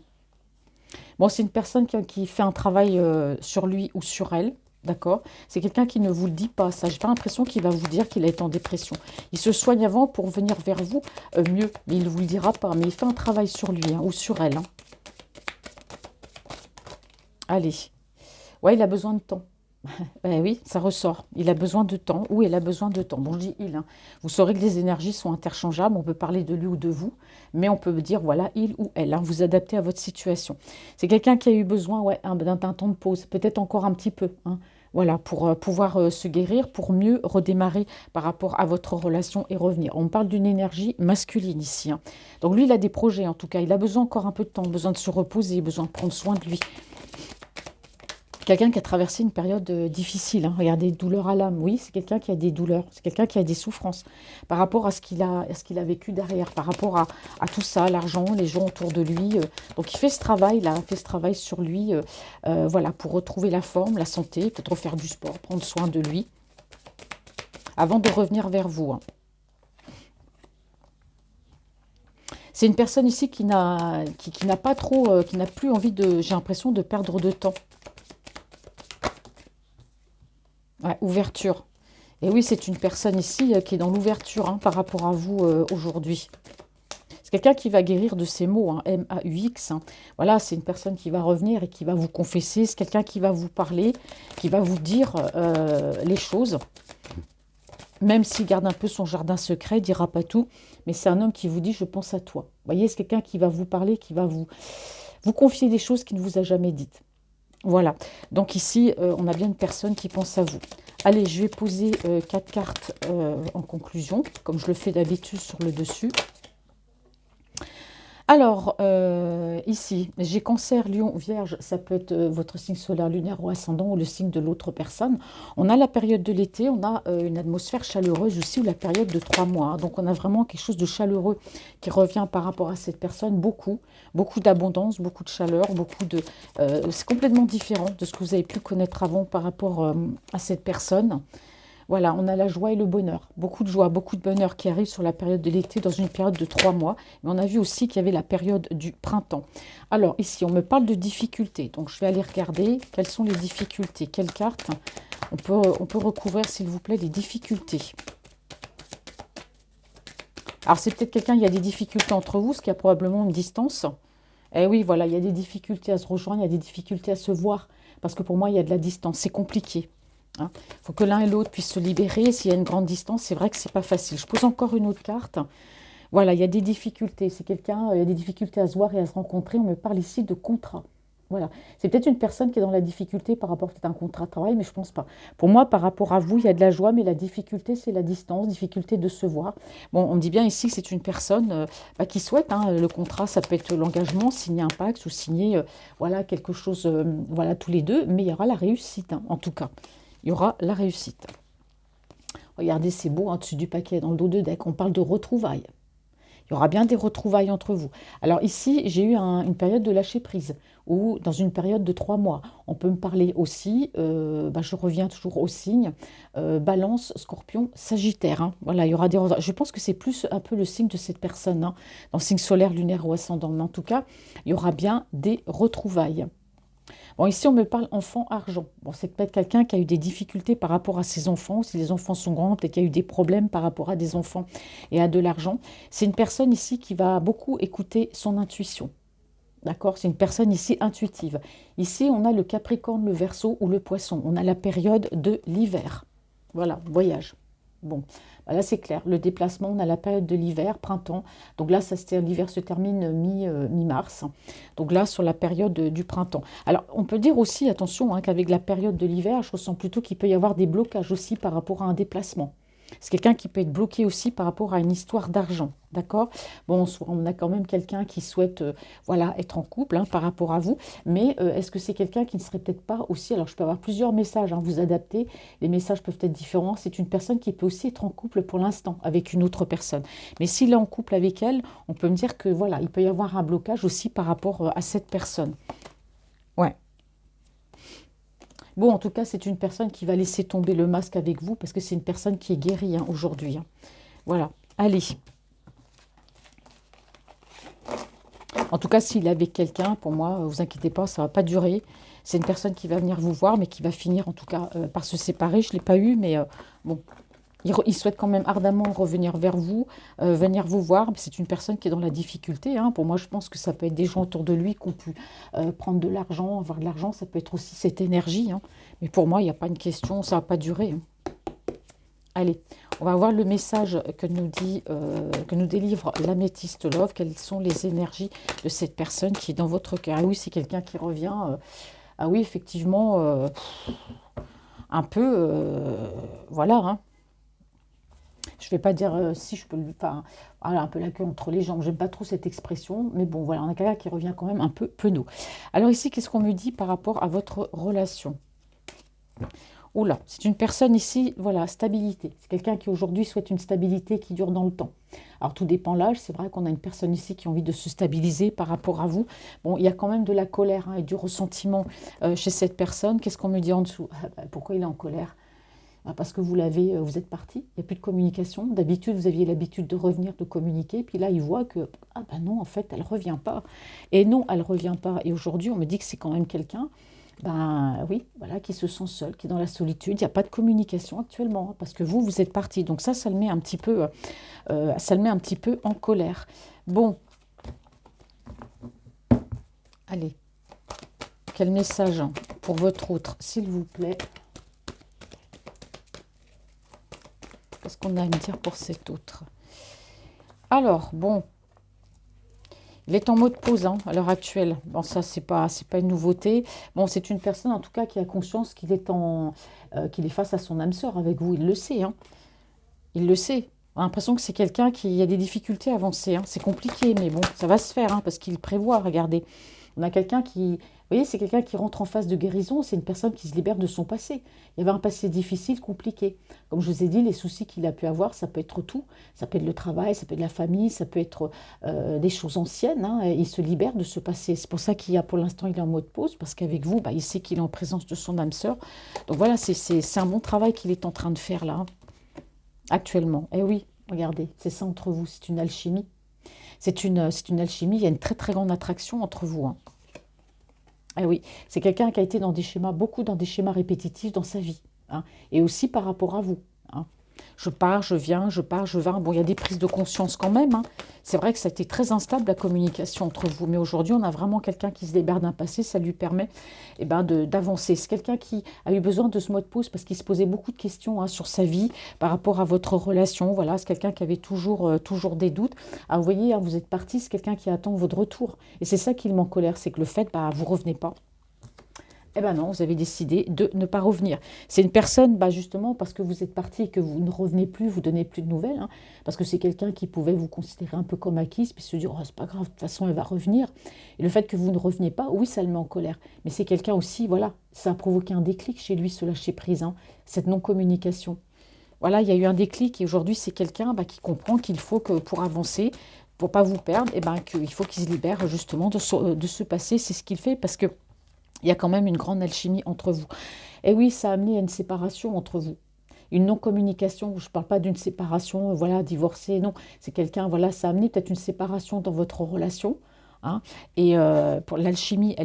Bon, c'est une personne qui fait un travail sur lui ou sur elle, d'accord? C'est quelqu'un qui ne vous le dit pas, ça. J'ai pas l'impression qu'il va vous dire qu'il est en dépression. Il se soigne avant pour venir vers vous mieux, mais il ne vous le dira pas. Mais il fait un travail sur lui hein, ou sur elle. Hein. Allez. Ouais, il a besoin de temps. Ben oui, ça ressort. Il a besoin de temps ou elle a besoin de temps. Bon, je dis il. Hein. Vous saurez que les énergies sont interchangeables. On peut parler de lui ou de vous, mais on peut dire voilà, il ou elle. Hein, vous adaptez à votre situation. C'est quelqu'un qui a eu besoin ouais, d'un temps de pause, peut-être encore un petit peu. Hein, voilà, pour pouvoir se guérir, pour mieux redémarrer par rapport à votre relation et revenir. On parle d'une énergie masculine ici. Hein. Donc lui, il a des projets en tout cas. Il a besoin encore un peu de temps, besoin de se reposer, besoin de prendre soin de lui. Quelqu'un qui a traversé une période difficile. Hein. Regardez, douleur à l'âme. Oui, c'est quelqu'un qui a des douleurs. C'est quelqu'un qui a des souffrances par rapport à ce qu'il a vécu derrière, par rapport à tout ça, l'argent, les gens autour de lui. Donc, il fait ce travail, là, fait ce travail sur lui, voilà, pour retrouver la forme, la santé, peut-être refaire du sport, prendre soin de lui, avant de revenir vers vous. Hein. C'est une personne ici qui n'a pas trop, qui n'a plus envie de, j'ai l'impression, de perdre de temps. Ouais, ouverture. Et oui, c'est une personne ici qui est dans l'ouverture hein, par rapport à vous aujourd'hui. C'est quelqu'un qui va guérir de ses mots, hein, M-A-U-X. Hein. Voilà, c'est une personne qui va revenir et qui va vous confesser. C'est quelqu'un qui va vous parler, qui va vous dire les choses. Même s'il garde un peu son jardin secret, il ne dira pas tout. Mais c'est un homme qui vous dit « je pense à toi ». Vous voyez, c'est quelqu'un qui va vous parler, qui va vous confier des choses qu'il ne vous a jamais dites. Voilà, donc ici, on a bien une personne qui pense à vous. Allez, je vais poser 4 cartes en conclusion, comme je le fais d'habitude sur le dessus. Alors, ici, j'ai Cancer, Lion, Vierge, ça peut être votre signe solaire, lunaire ou ascendant ou le signe de l'autre personne. On a la période de l'été, on a une atmosphère chaleureuse aussi, ou la période de 3 mois. Hein. Donc, on a vraiment quelque chose de chaleureux qui revient par rapport à cette personne, beaucoup d'abondance, beaucoup de chaleur, c'est complètement différent de ce que vous avez pu connaître avant par rapport à cette personne. Voilà, on a la joie et le bonheur. Beaucoup de joie, beaucoup de bonheur qui arrive sur la période de l'été dans une période de 3 mois. Mais on a vu aussi qu'il y avait la période du printemps. Alors ici, on me parle de difficultés. Donc je vais aller regarder quelles sont les difficultés. Quelle carte on peut recouvrir, s'il vous plaît, les difficultés. Alors, c'est peut-être quelqu'un, il y a des difficultés entre vous, ce qui a probablement une distance. Eh oui, voilà, il y a des difficultés à se rejoindre, il y a des difficultés à se voir. Parce que pour moi, il y a de la distance. C'est compliqué. Il faut que l'un et l'autre puissent se libérer. S'il y a une grande distance, c'est vrai que c'est pas facile. Je pose encore une autre carte. Voilà, il y a des difficultés. C'est quelqu'un, il y a des difficultés à se voir et à se rencontrer. On me parle ici de contrat. Voilà. C'est peut-être une personne qui est dans la difficulté par rapport à un contrat de travail, mais je ne pense pas. Pour moi, par rapport à vous, il y a de la joie, mais la difficulté, c'est la distance, difficulté de se voir. Bon, on me dit bien ici que c'est une personne qui souhaite le contrat, ça peut être l'engagement, signer un pacte ou signer voilà, quelque chose, voilà, tous les deux, mais il y aura la réussite, en tout cas. Il y aura la réussite. Regardez, c'est beau, en dessus du paquet, dans le dos de deck, on parle de retrouvailles. Il y aura bien des retrouvailles entre vous. Alors ici, j'ai eu une période de lâcher prise, ou dans une période de 3 mois. On peut me parler aussi, je reviens toujours au signe, Balance, Scorpion, Sagittaire. Voilà, il y aura des... Je pense que c'est plus un peu le signe de cette personne, dans le signe solaire, lunaire ou ascendant. Mais en tout cas, il y aura bien des retrouvailles. Bon, ici, on me parle enfant-argent. Bon, c'est peut-être quelqu'un qui a eu des difficultés par rapport à ses enfants. Si les enfants sont grands, peut-être qu'il y a eu des problèmes par rapport à des enfants et à de l'argent. C'est une personne ici qui va beaucoup écouter son intuition. D'accord? C'est une personne ici intuitive. Ici, on a le Capricorne, le Verseau ou le Poisson. On a la période de l'hiver. Voilà, voyage. Bon, là c'est clair. Le déplacement, on a la période de l'hiver, printemps. Donc là, l'hiver se termine mi-mars. Donc là, sur la période du printemps. Alors, on peut dire aussi, attention, qu'avec la période de l'hiver, je ressens plutôt qu'il peut y avoir des blocages aussi par rapport à un déplacement. C'est quelqu'un qui peut être bloqué aussi par rapport à une histoire d'argent, d'accord? Bon, on a quand même quelqu'un qui souhaite voilà, être en couple par rapport à vous, mais est-ce que c'est quelqu'un qui ne serait peut-être pas aussi, alors je peux avoir plusieurs messages, vous adaptez, les messages peuvent être différents, c'est une personne qui peut aussi être en couple pour l'instant avec une autre personne. Mais s'il est en couple avec elle, on peut me dire que voilà, il peut y avoir un blocage aussi par rapport à cette personne. Ouais. Bon, en tout cas, c'est une personne qui va laisser tomber le masque avec vous parce que c'est une personne qui est guérie aujourd'hui. Voilà, allez. En tout cas, s'il est avec quelqu'un, pour moi, vous inquiétez pas, ça ne va pas durer. C'est une personne qui va venir vous voir, mais qui va finir en tout cas par se séparer. Je ne l'ai pas eu, mais bon, il souhaite quand même ardemment revenir vers vous, venir vous voir. C'est une personne qui est dans la difficulté. Pour moi, je pense que ça peut être des gens autour de lui qui ont pu prendre de l'argent, avoir de l'argent. Ça peut être aussi cette énergie. Mais pour moi, il n'y a pas une question, ça ne va pas durer. Allez, on va voir le message que nous délivre l'améthyste Love. Quelles sont les énergies de cette personne qui est dans votre cœur? Ah oui, c'est quelqu'un qui revient. Ah oui, effectivement, un peu, voilà. Je ne vais pas dire si je peux le... Enfin, voilà, un peu la queue entre les jambes. J'aime pas trop cette expression. Mais bon, voilà, on a quelqu'un qui revient quand même un peu penaud. Alors ici, qu'est-ce qu'on me dit par rapport à votre relation? Oula, c'est une personne ici, voilà, stabilité. C'est quelqu'un qui aujourd'hui souhaite une stabilité qui dure dans le temps. Alors tout dépend l'âge, c'est vrai qu'on a une personne ici qui a envie de se stabiliser par rapport à vous. Bon, il y a quand même de la colère et du ressentiment chez cette personne. Qu'est-ce qu'on me dit en dessous? Pourquoi il est en colère? Parce que vous êtes parti, il n'y a plus de communication. D'habitude, vous aviez l'habitude de revenir, de communiquer. Puis là, il voit que, ah ben non, en fait, elle ne revient pas. Et non, elle ne revient pas. Et aujourd'hui, on me dit que c'est quand même quelqu'un oui, voilà, qui se sent seul, qui est dans la solitude. Il n'y a pas de communication actuellement, parce que vous êtes parti. Donc ça le met un petit peu, en colère. Bon, allez, quel message pour votre autre, s'il vous plaît? Qu'est-ce qu'on a à me dire pour cet autre? Alors, bon, il est en mode pause à l'heure actuelle. Bon, ça, c'est pas une nouveauté. Bon, c'est une personne, en tout cas, qui a conscience qu'il est face à son âme sœur avec vous. Il le sait, Il le sait. On a l'impression que c'est quelqu'un qui a des difficultés à avancer. C'est compliqué, mais bon, ça va se faire, parce qu'il prévoit, regardez. On a quelqu'un qui... Vous voyez, c'est quelqu'un qui rentre en phase de guérison. C'est une personne qui se libère de son passé. Il y avait un passé difficile, compliqué. Comme je vous ai dit, les soucis qu'il a pu avoir, ça peut être tout. Ça peut être le travail, ça peut être la famille, ça peut être des choses anciennes. Et il se libère de ce passé. C'est pour ça pour l'instant, il est en mode pause. Parce qu'avec vous, il sait qu'il est en présence de son âme sœur. Donc voilà, c'est un bon travail qu'il est en train de faire là, actuellement. Eh oui, regardez, c'est ça entre vous. C'est une alchimie. C'est une alchimie. Il y a une très très grande attraction entre vous. Eh oui, c'est quelqu'un qui a été beaucoup dans des schémas répétitifs dans sa vie. Et aussi par rapport à vous. je pars, je viens, je pars, je viens. Bon, il y a des prises de conscience quand même, hein. C'est vrai que ça a été très instable, la communication entre vous. Mais aujourd'hui, on a vraiment quelqu'un qui se libère d'un passé. Ça lui permet d'avancer. C'est quelqu'un qui a eu besoin de ce mot de pause parce qu'il se posait beaucoup de questions, hein, sur sa vie par rapport à votre relation. Voilà, c'est quelqu'un qui avait toujours des doutes. Alors, vous voyez, hein, vous êtes parti, c'est quelqu'un qui attend votre retour. Et c'est ça qui le met en colère, c'est que le fait, vous revenez pas. Eh ben non, vous avez décidé de ne pas revenir. C'est une personne, justement, parce que vous êtes parti et que vous ne revenez plus, vous donnez plus de nouvelles, hein, parce que c'est quelqu'un qui pouvait vous considérer un peu comme acquise, puis se dire, oh, c'est pas grave, de toute façon, elle va revenir. Et le fait que vous ne reveniez pas, oui, ça le met en colère. Mais c'est quelqu'un aussi, voilà, ça a provoqué un déclic chez lui, ce lâcher prise, hein, cette non-communication. Voilà, il y a eu un déclic et aujourd'hui, c'est quelqu'un, qui comprend qu'il faut que pour avancer, pour pas vous perdre, qu'il faut qu'il se libère justement de ce passé. C'est ce qu'il fait parce que il y a quand même une grande alchimie entre vous. Et oui, ça a amené à une séparation entre vous. Une non-communication, je ne parle pas d'une séparation, voilà, divorcée, non. C'est quelqu'un, voilà, ça a amené peut-être une séparation dans votre relation, hein. Et pour l'alchimie,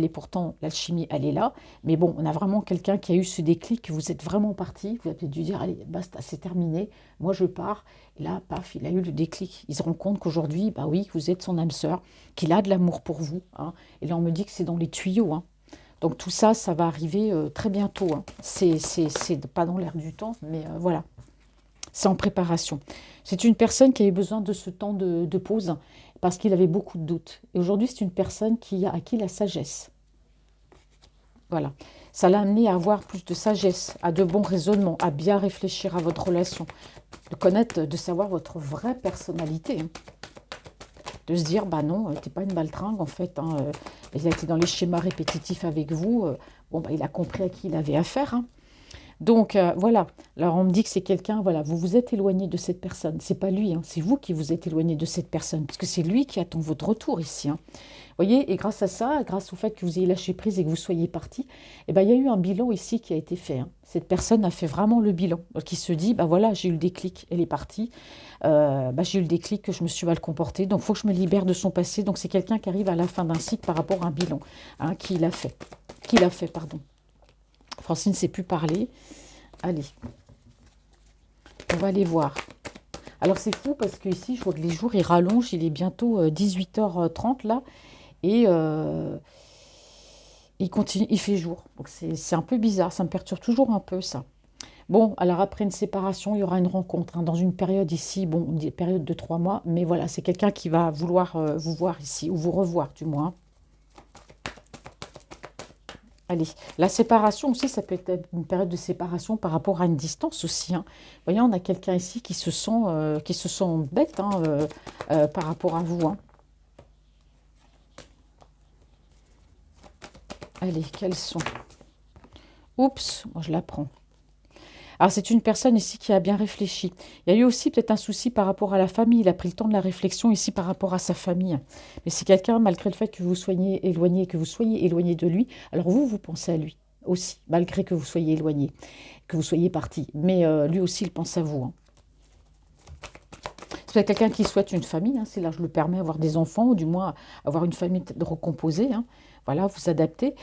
l'alchimie, elle est là. Mais bon, on a vraiment quelqu'un qui a eu ce déclic, vous êtes vraiment parti, vous avez peut-être dû dire, allez, basta, c'est terminé, moi je pars. Et là, paf, il a eu le déclic. Il se rend compte qu'aujourd'hui, oui, vous êtes son âme sœur, qu'il a de l'amour pour vous, hein. Et là, on me dit que c'est dans les tuyaux, hein. Donc tout ça, ça va arriver très bientôt, hein. C'est pas dans l'air du temps, mais voilà, c'est en préparation. C'est une personne qui a eu besoin de ce temps de pause parce qu'il avait beaucoup de doutes. Et aujourd'hui, c'est une personne qui a acquis la sagesse. Voilà. Ça l'a amené à avoir plus de sagesse, à de bons raisonnements, à bien réfléchir à votre relation, de connaître, de savoir votre vraie personnalité, hein. De se dire, non, t'es pas une baltringue en fait, hein, il a été dans les schémas répétitifs avec vous, il a compris à qui il avait affaire, hein. Donc voilà, alors on me dit que c'est quelqu'un, voilà, vous vous êtes éloigné de cette personne, c'est pas lui, hein, c'est vous qui vous êtes éloigné de cette personne, parce que c'est lui qui attend votre retour ici, hein. Vous voyez, et grâce à ça, grâce au fait que vous ayez lâché prise et que vous soyez parti, il y a eu un bilan ici qui a été fait, hein. Cette personne a fait vraiment le bilan, qui se dit, voilà, j'ai eu le déclic, elle est partie, j'ai eu le déclic que je me suis mal comportée, donc il faut que je me libère de son passé. Donc c'est quelqu'un qui arrive à la fin d'un cycle par rapport à un bilan, hein, qu'il a fait, pardon. Francine ne sait plus parler. Allez, on va aller voir. Alors c'est fou parce que ici je vois que les jours ils rallongent, il est bientôt 18h30 là, et il continue, il fait jour. Donc c'est un peu bizarre, ça me perturbe toujours un peu ça. Bon, alors après une séparation, il y aura une rencontre, hein, dans une période ici, une période de 3 mois, mais voilà, c'est quelqu'un qui va vouloir vous voir ici, ou vous revoir du moins. Allez, la séparation aussi, ça peut être une période de séparation par rapport à une distance aussi, hein. Vous voyez, on a quelqu'un ici qui se sent bête, hein, par rapport à vous, hein. Allez, quels sont? Oups, moi je la prends. Alors, c'est une personne ici qui a bien réfléchi. Il y a eu aussi peut-être un souci par rapport à la famille. Il a pris le temps de la réflexion ici par rapport à sa famille. Mais c'est quelqu'un, malgré le fait que vous soyez éloigné de lui, alors vous pensez à lui aussi, malgré que vous soyez éloigné, que vous soyez parti. Mais lui aussi, il pense à vous, hein. C'est quelqu'un qui souhaite une famille, hein, si là je le permets, avoir des enfants, ou du moins avoir une famille recomposée, hein. Voilà, vous adaptez.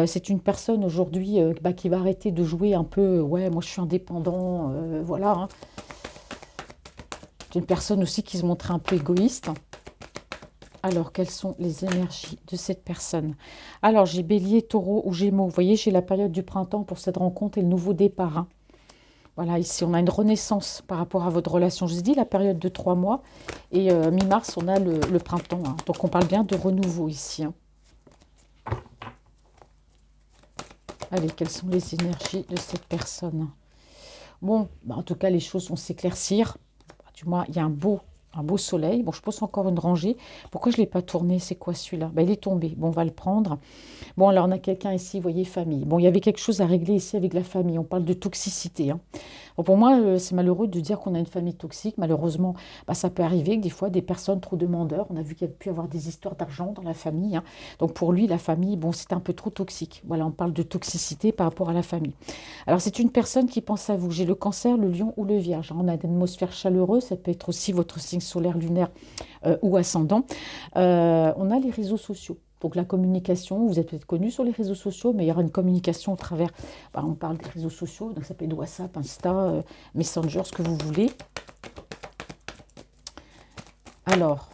C'est une personne aujourd'hui qui va arrêter de jouer un peu, ouais, moi je suis indépendant, voilà, hein. C'est une personne aussi qui se montrait un peu égoïste. Alors, quelles sont les énergies de cette personne? Alors, j'ai Bélier, Taureau ou Gémeaux. Vous voyez, j'ai la période du printemps pour cette rencontre et le nouveau départ, hein. Voilà, ici, on a une renaissance par rapport à votre relation. Je vous ai dit, la période de 3 mois. Et mi-mars, on a le printemps, hein. Donc, on parle bien de renouveau ici, hein. Allez, quelles sont les énergies de cette personne? Bon, en tout cas, les choses vont s'éclaircir. Du moins, il y a un beau soleil. Bon, je pose encore une rangée. Pourquoi je ne l'ai pas tourné? C'est quoi celui-là? Il est tombé. Bon, on va le prendre. Bon, alors on a quelqu'un ici, vous voyez, famille. Bon, il y avait quelque chose à régler ici avec la famille. On parle de toxicité, hein. Bon, pour moi, c'est malheureux de dire qu'on a une famille toxique. Malheureusement, ça peut arriver que des fois, des personnes trop demandeurs, on a vu qu'il y a pu avoir des histoires d'argent dans la famille, hein. Donc pour lui, la famille, bon, c'est un peu trop toxique. Voilà, on parle de toxicité par rapport à la famille. Alors, c'est une personne qui pense à vous. J'ai le Cancer, le Lion ou le Vierge. On a une atmosphère chaleureuse. Ça peut être aussi votre signe solaire, lunaire ou ascendant. On a les réseaux sociaux. Donc la communication, vous êtes peut-être connu sur les réseaux sociaux, mais il y aura une communication au travers, on parle des réseaux sociaux, donc ça peut être WhatsApp, Insta, Messenger, ce que vous voulez. Alors,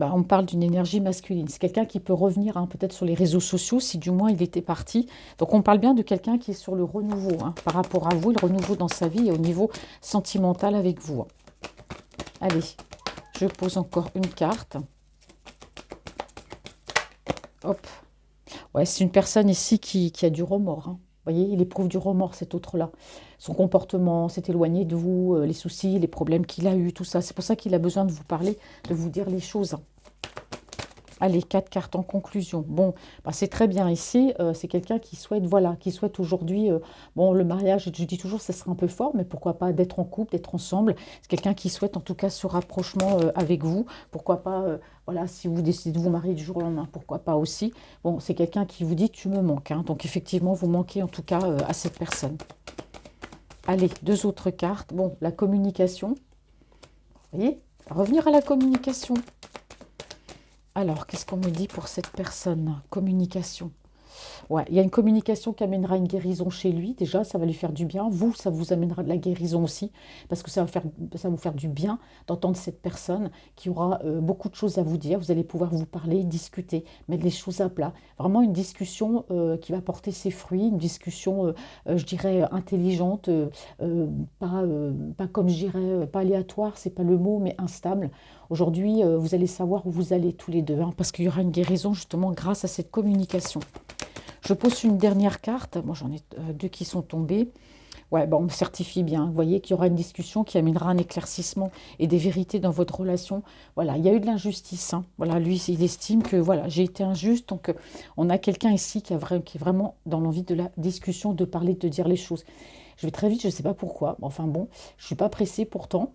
on parle d'une énergie masculine. C'est quelqu'un qui peut revenir peut-être sur les réseaux sociaux, si du moins il était parti. Donc on parle bien de quelqu'un qui est sur le renouveau par rapport à vous, le renouveau dans sa vie et au niveau sentimental avec vous. Allez, je pose encore une carte. Hop. Ouais, c'est une personne ici qui a du remords. Vous voyez, il éprouve du remords, cet autre-là. Son comportement s'est éloigné de vous, les soucis, les problèmes qu'il a eus, tout ça. C'est pour ça qu'il a besoin de vous parler, de vous dire les choses. Allez, 4 cartes en conclusion. Bon, c'est très bien ici. C'est quelqu'un qui souhaite, voilà, qui souhaite aujourd'hui, bon, le mariage, je dis toujours, ça sera un peu fort, mais pourquoi pas d'être en couple, d'être ensemble. C'est quelqu'un qui souhaite en tout cas ce rapprochement avec vous. Pourquoi pas, voilà, si vous décidez de vous marier du jour au lendemain, pourquoi pas aussi. Bon, c'est quelqu'un qui vous dit, tu me manques. Donc effectivement, vous manquez en tout cas à cette personne. Allez, 2 autres cartes. Bon, la communication. Vous voyez, revenir à la communication. Alors, qu'est-ce qu'on me dit pour cette personne? Communication. Ouais, il y a une communication qui amènera une guérison chez lui. Déjà, ça va lui faire du bien. Vous, ça vous amènera de la guérison aussi, parce que ça va vous faire du bien d'entendre cette personne qui aura beaucoup de choses à vous dire. Vous allez pouvoir vous parler, discuter, mettre les choses à plat. Vraiment une discussion qui va porter ses fruits, une discussion, je dirais, intelligente, pas comme je dirais, pas aléatoire, c'est pas le mot, mais instable. Aujourd'hui, vous allez savoir où vous allez tous les deux, parce qu'il y aura une guérison justement grâce à cette communication. Je pose une dernière carte. Moi, j'en ai 2 qui sont tombées. Ouais, on me certifie bien. Vous voyez qu'il y aura une discussion qui amènera un éclaircissement et des vérités dans votre relation. Voilà, il y a eu de l'injustice. Voilà, lui, il estime que voilà, j'ai été injuste. Donc, on a quelqu'un ici qui est vraiment dans l'envie de la discussion, de parler, de dire les choses. Je vais très vite, je ne sais pas pourquoi. Enfin bon, je ne suis pas pressée pourtant.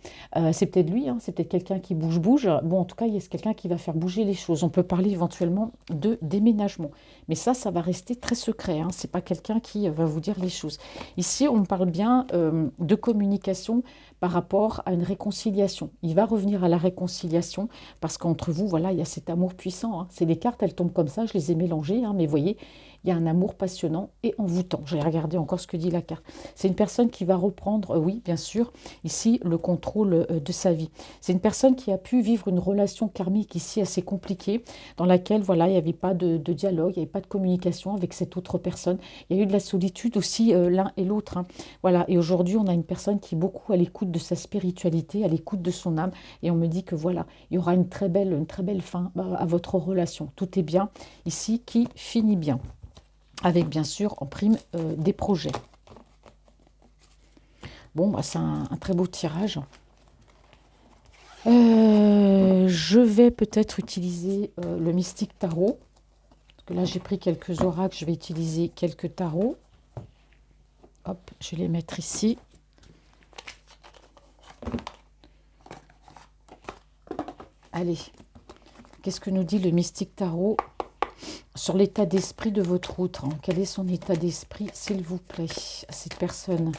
C'est peut-être lui, c'est peut-être quelqu'un qui bouge. Bon, en tout cas, il y a quelqu'un qui va faire bouger les choses. On peut parler éventuellement de déménagement. Mais ça va rester très secret. Ce n'est pas quelqu'un qui va vous dire les choses. Ici, on parle bien de communication par rapport à une réconciliation. Il va revenir à la réconciliation parce qu'entre vous, voilà, il y a cet amour puissant. C'est des cartes, elles tombent comme ça, je les ai mélangées, mais vous voyez, il y a un amour passionnant et envoûtant. Je vais regarder encore ce que dit la carte. C'est une personne qui va reprendre, oui, bien sûr, ici, le contrôle de sa vie. C'est une personne qui a pu vivre une relation karmique ici assez compliquée, dans laquelle, voilà, il n'y avait pas de dialogue, il n'y avait pas de communication avec cette autre personne. Il y a eu de la solitude aussi l'un et l'autre. Voilà, et aujourd'hui, on a une personne qui est beaucoup à l'écoute de sa spiritualité, à l'écoute de son âme, et on me dit que voilà, il y aura une très belle fin à votre relation. Tout est bien ici qui finit bien, avec bien sûr en prime des projets. Bon, c'est un très beau tirage. Je vais peut-être utiliser le Mystique Tarot. Parce que là, j'ai pris quelques oracles. Je vais utiliser quelques tarots. Hop, je vais les mettre ici. Allez, qu'est-ce que nous dit le Mystique Tarot sur l'état d'esprit de votre autre? Quel est son état d'esprit, s'il vous plaît, à cette personne?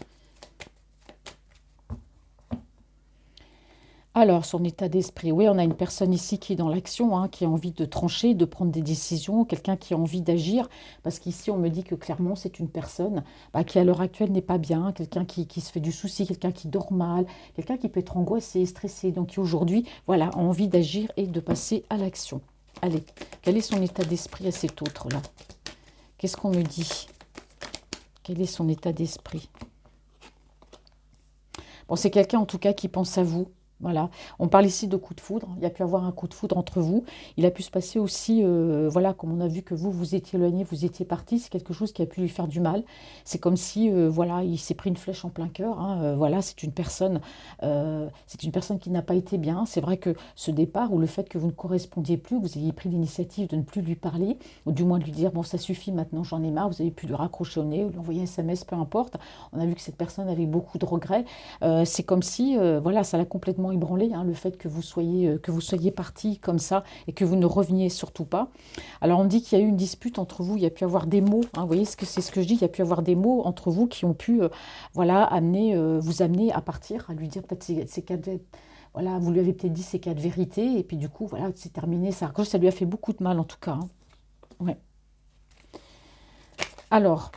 Alors, son état d'esprit, oui, on a une personne ici qui est dans l'action, qui a envie de trancher, de prendre des décisions, quelqu'un qui a envie d'agir, parce qu'ici, on me dit que clairement, c'est une personne qui, à l'heure actuelle, n'est pas bien, quelqu'un qui se fait du souci, quelqu'un qui dort mal, quelqu'un qui peut être angoissé, stressé, donc qui aujourd'hui, voilà, a envie d'agir et de passer à l'action. Allez, quel est son état d'esprit à cet autre-là? Qu'est-ce qu'on me dit? Quel est son état d'esprit? Bon, c'est quelqu'un, en tout cas, qui pense à vous. Voilà, on parle ici de coup de foudre. Il y a pu avoir un coup de foudre entre vous. Il a pu se passer aussi, voilà, comme on a vu que vous étiez éloigné, vous étiez parti. C'est quelque chose qui a pu lui faire du mal. C'est comme si, voilà, il s'est pris une flèche en plein cœur. Voilà, c'est une personne qui n'a pas été bien. C'est vrai que ce départ ou le fait que vous ne correspondiez plus, vous ayez pris l'initiative de ne plus lui parler, ou du moins de lui dire, bon, ça suffit, maintenant j'en ai marre. Vous avez pu lui raccrocher au nez ou lui envoyer un SMS, peu importe. On a vu que cette personne avait beaucoup de regrets. C'est comme si, voilà, ça l'a complètement ébranlé, le fait que vous soyez parti comme ça et que vous ne reveniez surtout pas. Alors on dit qu'il y a eu une dispute entre vous, il y a pu avoir des mots, vous voyez, c'est ce que je dis, il y a pu avoir des mots entre vous qui ont pu voilà, vous amener à partir, à lui dire peut-être ces quatre, voilà, vous lui avez peut-être dit ces quatre vérités et puis du coup voilà, c'est terminé, ça lui a fait beaucoup de mal en tout cas. Ouais. Alors,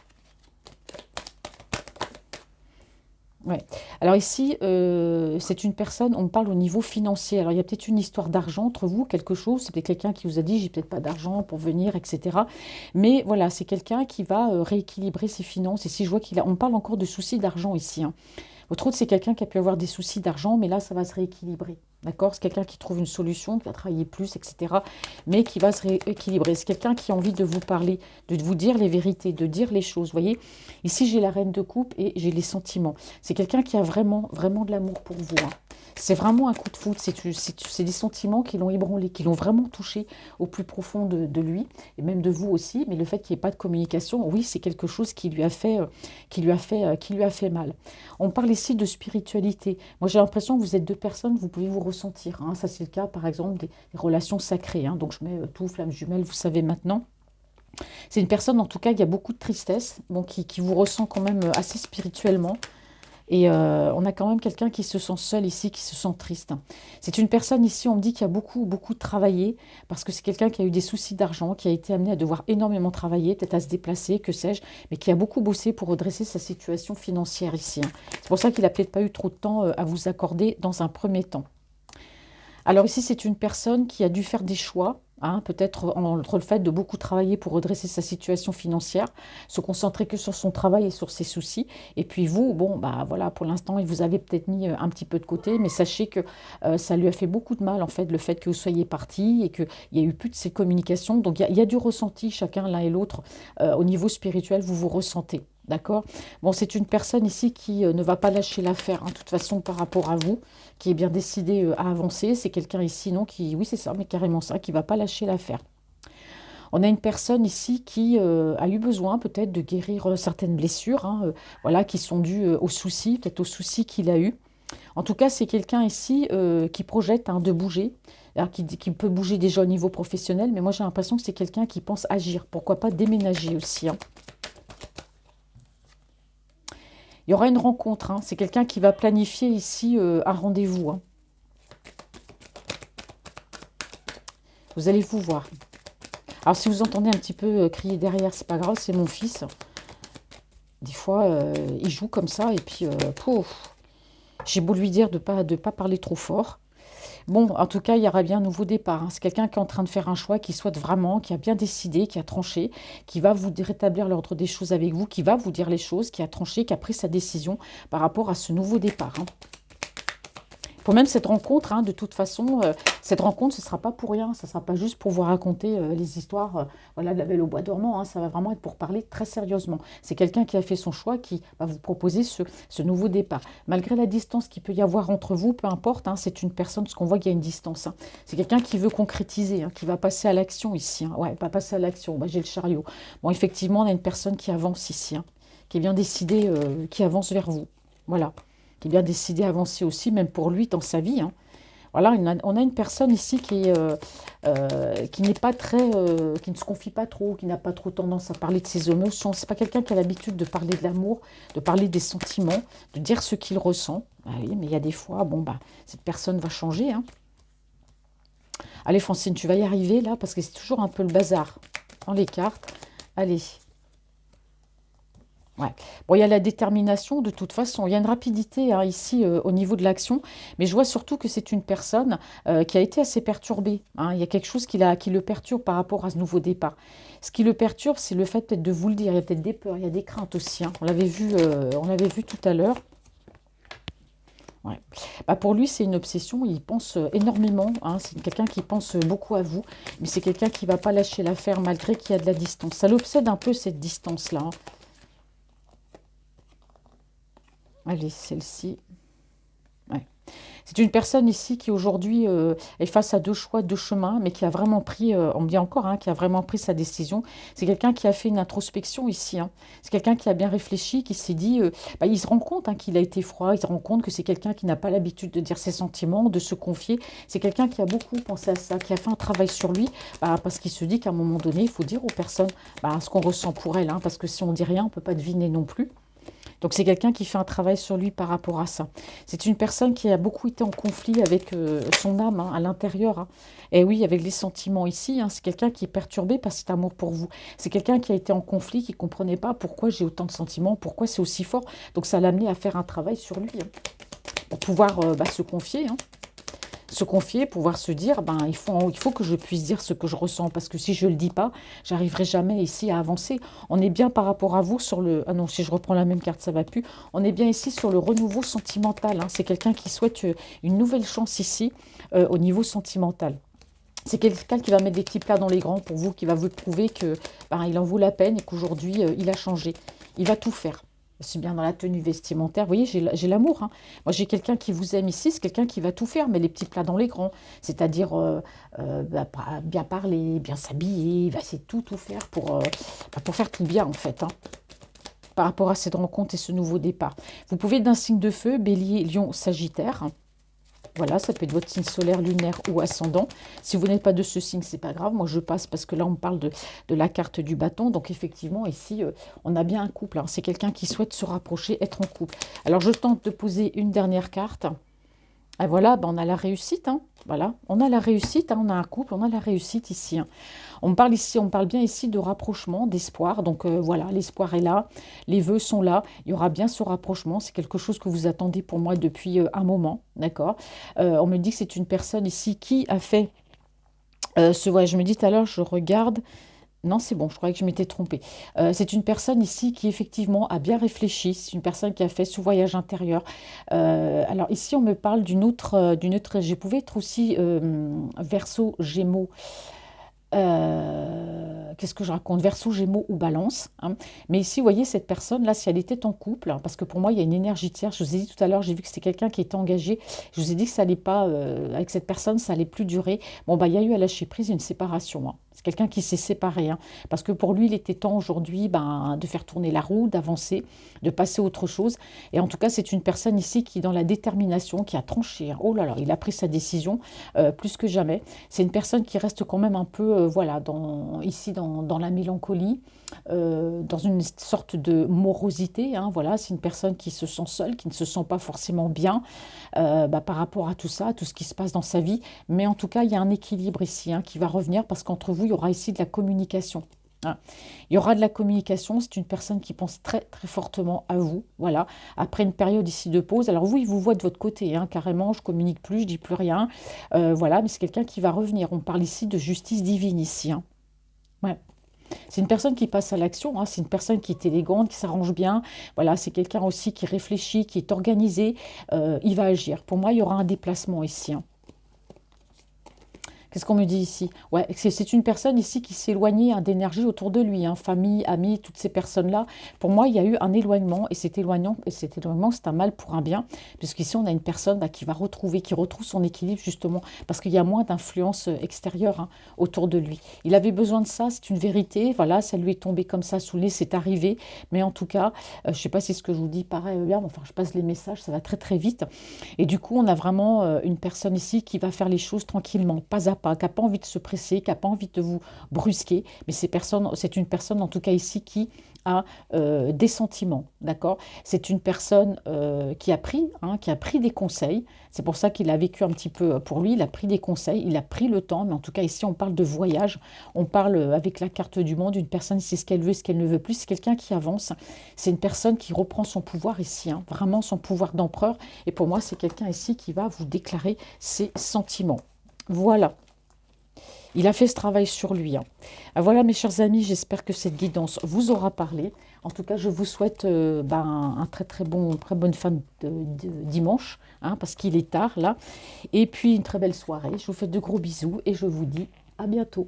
ouais. Alors ici, c'est une personne, on parle au niveau financier. Alors il y a peut-être une histoire d'argent entre vous, quelque chose. C'est peut-être quelqu'un qui vous a dit, j'ai peut-être pas d'argent pour venir, etc. Mais voilà, c'est quelqu'un qui va rééquilibrer ses finances. Et si je vois qu'il a, on parle encore de soucis d'argent ici, hein. Votre autre, c'est quelqu'un qui a pu avoir des soucis d'argent, mais là, ça va se rééquilibrer. D'accord? C'est quelqu'un qui trouve une solution, qui va travailler plus, etc. Mais qui va se rééquilibrer. C'est quelqu'un qui a envie de vous parler, de vous dire les vérités, de dire les choses. Vous voyez? Ici, j'ai la reine de coupe et j'ai les sentiments. C'est quelqu'un qui a vraiment, vraiment de l'amour pour vous, hein. C'est vraiment un coup de foudre. C'est des sentiments qui l'ont ébranlé, qui l'ont vraiment touché au plus profond de lui, et même de vous aussi. Mais le fait qu'il n'y ait pas de communication, oui, c'est quelque chose qui lui a fait, qui lui a fait mal. On parle ici de spiritualité. Moi, j'ai l'impression que vous êtes deux personnes, vous pouvez vous ressentir, hein. Ça, c'est le cas, par exemple, des relations sacrées, hein. Donc, je mets tout, flamme jumelle, vous savez maintenant. C'est une personne, en tout cas, il y a beaucoup de tristesse, bon, qui vous ressent quand même assez spirituellement. Et on a quand même quelqu'un qui se sent seul ici, qui se sent triste. C'est une personne ici, on me dit, qui a beaucoup, beaucoup travaillé, parce que c'est quelqu'un qui a eu des soucis d'argent, qui a été amené à devoir énormément travailler, peut-être à se déplacer, que sais-je, mais qui a beaucoup bossé pour redresser sa situation financière ici, hein. C'est pour ça qu'il n'a peut-être pas eu trop de temps à vous accorder dans un premier temps. Alors ici, c'est une personne qui a dû faire des choix, hein, peut-être entre le fait de beaucoup travailler pour redresser sa situation financière, se concentrer que sur son travail et sur ses soucis. Et puis vous, bon, bah voilà, pour l'instant, il vous avait peut-être mis un petit peu de côté, mais sachez que ça lui a fait beaucoup de mal, en fait, le fait que vous soyez parti et qu'il y a eu plus de ces communications. Donc il y a du ressenti, chacun l'un et l'autre, au niveau spirituel, vous vous ressentez. D'accord? Bon, c'est une personne ici qui ne va pas lâcher l'affaire, hein, de toute façon, par rapport à vous, qui est bien décidé à avancer. C'est quelqu'un ici, non, qui, oui, c'est ça, mais carrément ça, qui ne va pas lâcher l'affaire. On a une personne ici qui a eu besoin peut-être de guérir certaines blessures, hein, voilà, qui sont dues aux soucis, peut-être aux soucis qu'il a eu. En tout cas, c'est quelqu'un ici qui projette, hein, de bouger, alors qui peut bouger déjà au niveau professionnel, mais moi j'ai l'impression que c'est quelqu'un qui pense agir. Pourquoi pas déménager aussi, hein. Il y aura une rencontre, hein. C'est quelqu'un qui va planifier ici un rendez-vous, hein. Vous allez vous voir. Alors, si vous entendez un petit peu crier derrière, c'est pas grave, c'est mon fils. Des fois, il joue comme ça, et puis, pouf, j'ai beau lui dire de pas parler trop fort. Bon, en tout cas, il y aura bien un nouveau départ, hein. C'est quelqu'un qui est en train de faire un choix, qui souhaite vraiment, qui a bien décidé, qui a tranché, qui va vous rétablir l'ordre des choses avec vous, qui va vous dire les choses, qui a tranché, qui a pris sa décision par rapport à ce nouveau départ, hein. Pour même cette rencontre, hein, de toute façon, cette rencontre, ce ne sera pas pour rien. Ça ne sera pas juste pour vous raconter les histoires, voilà, de la Belle au bois dormant, hein. Ça va vraiment être pour parler très sérieusement. C'est quelqu'un qui a fait son choix, qui va vous proposer ce nouveau départ. Malgré la distance qu'il peut y avoir entre vous, peu importe, hein, c'est une personne, parce qu'on voit qu'il y a une distance, hein. C'est quelqu'un qui veut concrétiser, hein, qui va passer à l'action ici, hein. Ouais, pas passer à l'action. Bah, j'ai le chariot. Bon, effectivement, on a une personne qui avance ici, hein, qui est bien décidée, qui avance vers vous. Voilà, qui est bien décidé à avancer aussi, même pour lui, dans sa vie, hein. Voilà, on a une personne ici qui n'est pas très, qui ne se confie pas trop, qui n'a pas trop tendance à parler de ses émotions. C'est pas quelqu'un qui a l'habitude de parler de l'amour, de parler des sentiments, de dire ce qu'il ressent. Ah oui, mais il y a des fois, bon, bah, cette personne va changer, hein. Allez, Francine, tu vas y arriver, là, parce que c'est toujours un peu le bazar dans les cartes. Allez. Ouais. Bon, il y a la détermination de toute façon. Il y a une rapidité, hein, ici au niveau de l'action, mais je vois surtout que c'est une personne qui a été assez perturbée, hein. Il y a quelque chose qui le perturbe par rapport à ce nouveau départ. Ce qui le perturbe, c'est le fait peut-être de vous le dire. Il y a peut-être des peurs, il y a des craintes aussi, hein. On l'avait vu tout à l'heure. Ouais. Bah, pour lui, c'est une obsession. Il pense énormément, hein. C'est quelqu'un qui pense beaucoup à vous, mais c'est quelqu'un qui ne va pas lâcher l'affaire malgré qu'il y a de la distance. Ça l'obsède un peu cette distance-là, hein. Allez, celle-ci. Ouais. C'est une personne ici qui aujourd'hui est face à deux choix, deux chemins, mais qui a vraiment pris, on me dit encore, hein, qui a vraiment pris sa décision. C'est quelqu'un qui a fait une introspection ici, hein. C'est quelqu'un qui a bien réfléchi, qui s'est dit, bah, il se rend compte, hein, qu'il a été froid, il se rend compte que c'est quelqu'un qui n'a pas l'habitude de dire ses sentiments, de se confier. C'est quelqu'un qui a beaucoup pensé à ça, qui a fait un travail sur lui, bah, parce qu'il se dit qu'à un moment donné, il faut dire aux personnes bah, ce qu'on ressent pour elles, hein, parce que si on dit rien, on ne peut pas deviner non plus. Donc c'est quelqu'un qui fait un travail sur lui par rapport à ça. C'est une personne qui a beaucoup été en conflit avec son âme hein, à l'intérieur. Hein. Et oui, avec les sentiments ici, hein, c'est quelqu'un qui est perturbé par cet amour pour vous. C'est quelqu'un qui a été en conflit, qui ne comprenait pas pourquoi j'ai autant de sentiments, pourquoi c'est aussi fort. Donc ça l'a amené à faire un travail sur lui, hein, pour pouvoir se confier. Hein. Se confier, pouvoir se dire, ben, il faut que je puisse dire ce que je ressens, parce que si je ne le dis pas, j'arriverai jamais ici à avancer. On est bien par rapport à vous sur le... Ah non, si je reprends la même carte, ça va plus. On est bien ici sur le renouveau sentimental. Hein. C'est quelqu'un qui souhaite une nouvelle chance ici, au niveau sentimental. C'est quelqu'un qui va mettre des petits plats dans les grands pour vous, qui va vous prouver que ben, il en vaut la peine et qu'aujourd'hui, il a changé. Il va tout faire. C'est bien dans la tenue vestimentaire. Vous voyez, j'ai l'amour. Hein. Moi, j'ai quelqu'un qui vous aime ici. C'est quelqu'un qui va tout faire, mais les petits plats dans les grands. C'est-à-dire bien parler, bien s'habiller. Il va essayer de tout faire pour faire tout bien, en fait. Hein, par rapport à cette rencontre et ce nouveau départ. Vous pouvez être d'un signe de feu, bélier, lion, sagittaire. Voilà, ça peut être votre signe solaire, lunaire ou ascendant. Si vous n'êtes pas de ce signe, c'est pas grave. Moi, je passe parce que là, on parle de la carte du bâton. Donc, effectivement, ici, on a bien un couple. Hein. C'est quelqu'un qui souhaite se rapprocher, être en couple. Alors, je tente de poser une dernière carte. Et voilà, ben, on a la réussite. Hein. Voilà, on a la réussite. Hein. On a un couple, on a la réussite ici. Hein. On parle bien ici de rapprochement, d'espoir. Donc voilà, l'espoir est là, les vœux sont là. Il y aura bien ce rapprochement. C'est quelque chose que vous attendez pour moi depuis un moment, d'accord. On me dit que c'est une personne ici qui a fait ce voyage. Je me dis tout à l'heure, je regarde. Non, c'est bon, je croyais que je m'étais trompée. C'est une personne ici qui effectivement a bien réfléchi. C'est une personne qui a fait ce voyage intérieur. Alors ici, on me parle d'une autre. Je pouvais être aussi Verseau, Gémeaux. Qu'est-ce que je raconte? Verseau, Gémeaux ou Balance. Hein. Mais ici, vous voyez, cette personne-là, si elle était en couple, hein, parce que pour moi, il y a une énergie tierce. Je vous ai dit tout à l'heure, j'ai vu que c'était quelqu'un qui était engagé. Je vous ai dit que ça allait pas, avec cette personne, ça allait plus durer. Bon, bah, il y a eu à lâcher prise une séparation. Hein. C'est quelqu'un qui s'est séparé. Hein, parce que pour lui, il était temps aujourd'hui ben, de faire tourner la roue, d'avancer, de passer à autre chose. Et en tout cas, c'est une personne ici qui est dans la détermination, qui a tranché. Hein. Oh là là, il a pris sa décision plus que jamais. C'est une personne qui reste quand même un peu, voilà, ici dans la mélancolie, dans une sorte de morosité. Hein, voilà, c'est une personne qui se sent seule, qui ne se sent pas forcément bien par rapport à tout ça, à tout ce qui se passe dans sa vie. Mais en tout cas, il y a un équilibre ici hein, qui va revenir parce qu'entre vous, il y aura ici de la communication. Hein. Il y aura de la communication, c'est une personne qui pense très très fortement à vous, voilà, après une période ici de pause. Alors vous, il vous voit de votre côté, hein, carrément, je communique plus, je dis plus rien, voilà, mais c'est quelqu'un qui va revenir. On parle ici de justice divine ici, hein. Ouais. C'est une personne qui passe à l'action, hein, c'est une personne qui est élégante, qui s'arrange bien, voilà, c'est quelqu'un aussi qui réfléchit, qui est organisé, il va agir. Pour moi, il y aura un déplacement ici, hein. Qu'est-ce qu'on me dit ici? Ouais, c'est une personne ici qui s'est éloignée hein, d'énergie autour de lui, hein, famille, amis, toutes ces personnes-là. Pour moi, il y a eu un éloignement et cet éloignement, c'est un mal pour un bien, puisqu'ici, on a une personne là, qui retrouve son équilibre justement, parce qu'il y a moins d'influence extérieure hein, autour de lui. Il avait besoin de ça, c'est une vérité, voilà, ça lui est tombé comme ça sous le nez, c'est arrivé, mais en tout cas, je ne sais pas si ce que je vous dis paraît bien, mais enfin, je passe les messages, ça va très très vite. Et du coup, on a vraiment une personne ici qui va faire les choses tranquillement, pas à pas, qui n'a pas envie de se presser, qui n'a pas envie de vous brusquer. Mais c'est une personne, en tout cas ici, qui a des sentiments, d'accord. C'est une personne qui a pris des conseils. C'est pour ça qu'il a vécu un petit peu pour lui. Il a pris des conseils, il a pris le temps. Mais en tout cas, ici, on parle de voyage. On parle avec la carte du monde, une personne, c'est ce qu'elle veut, ce qu'elle ne veut plus. C'est quelqu'un qui avance. C'est une personne qui reprend son pouvoir ici, hein, vraiment son pouvoir d'empereur. Et pour moi, c'est quelqu'un ici qui va vous déclarer ses sentiments. Voilà. Il a fait ce travail sur lui. Hein. Voilà, mes chers amis, j'espère que cette guidance vous aura parlé. En tout cas, je vous souhaite un très bonne fin de dimanche, hein, parce qu'il est tard là. Et puis, une très belle soirée. Je vous fais de gros bisous et je vous dis à bientôt.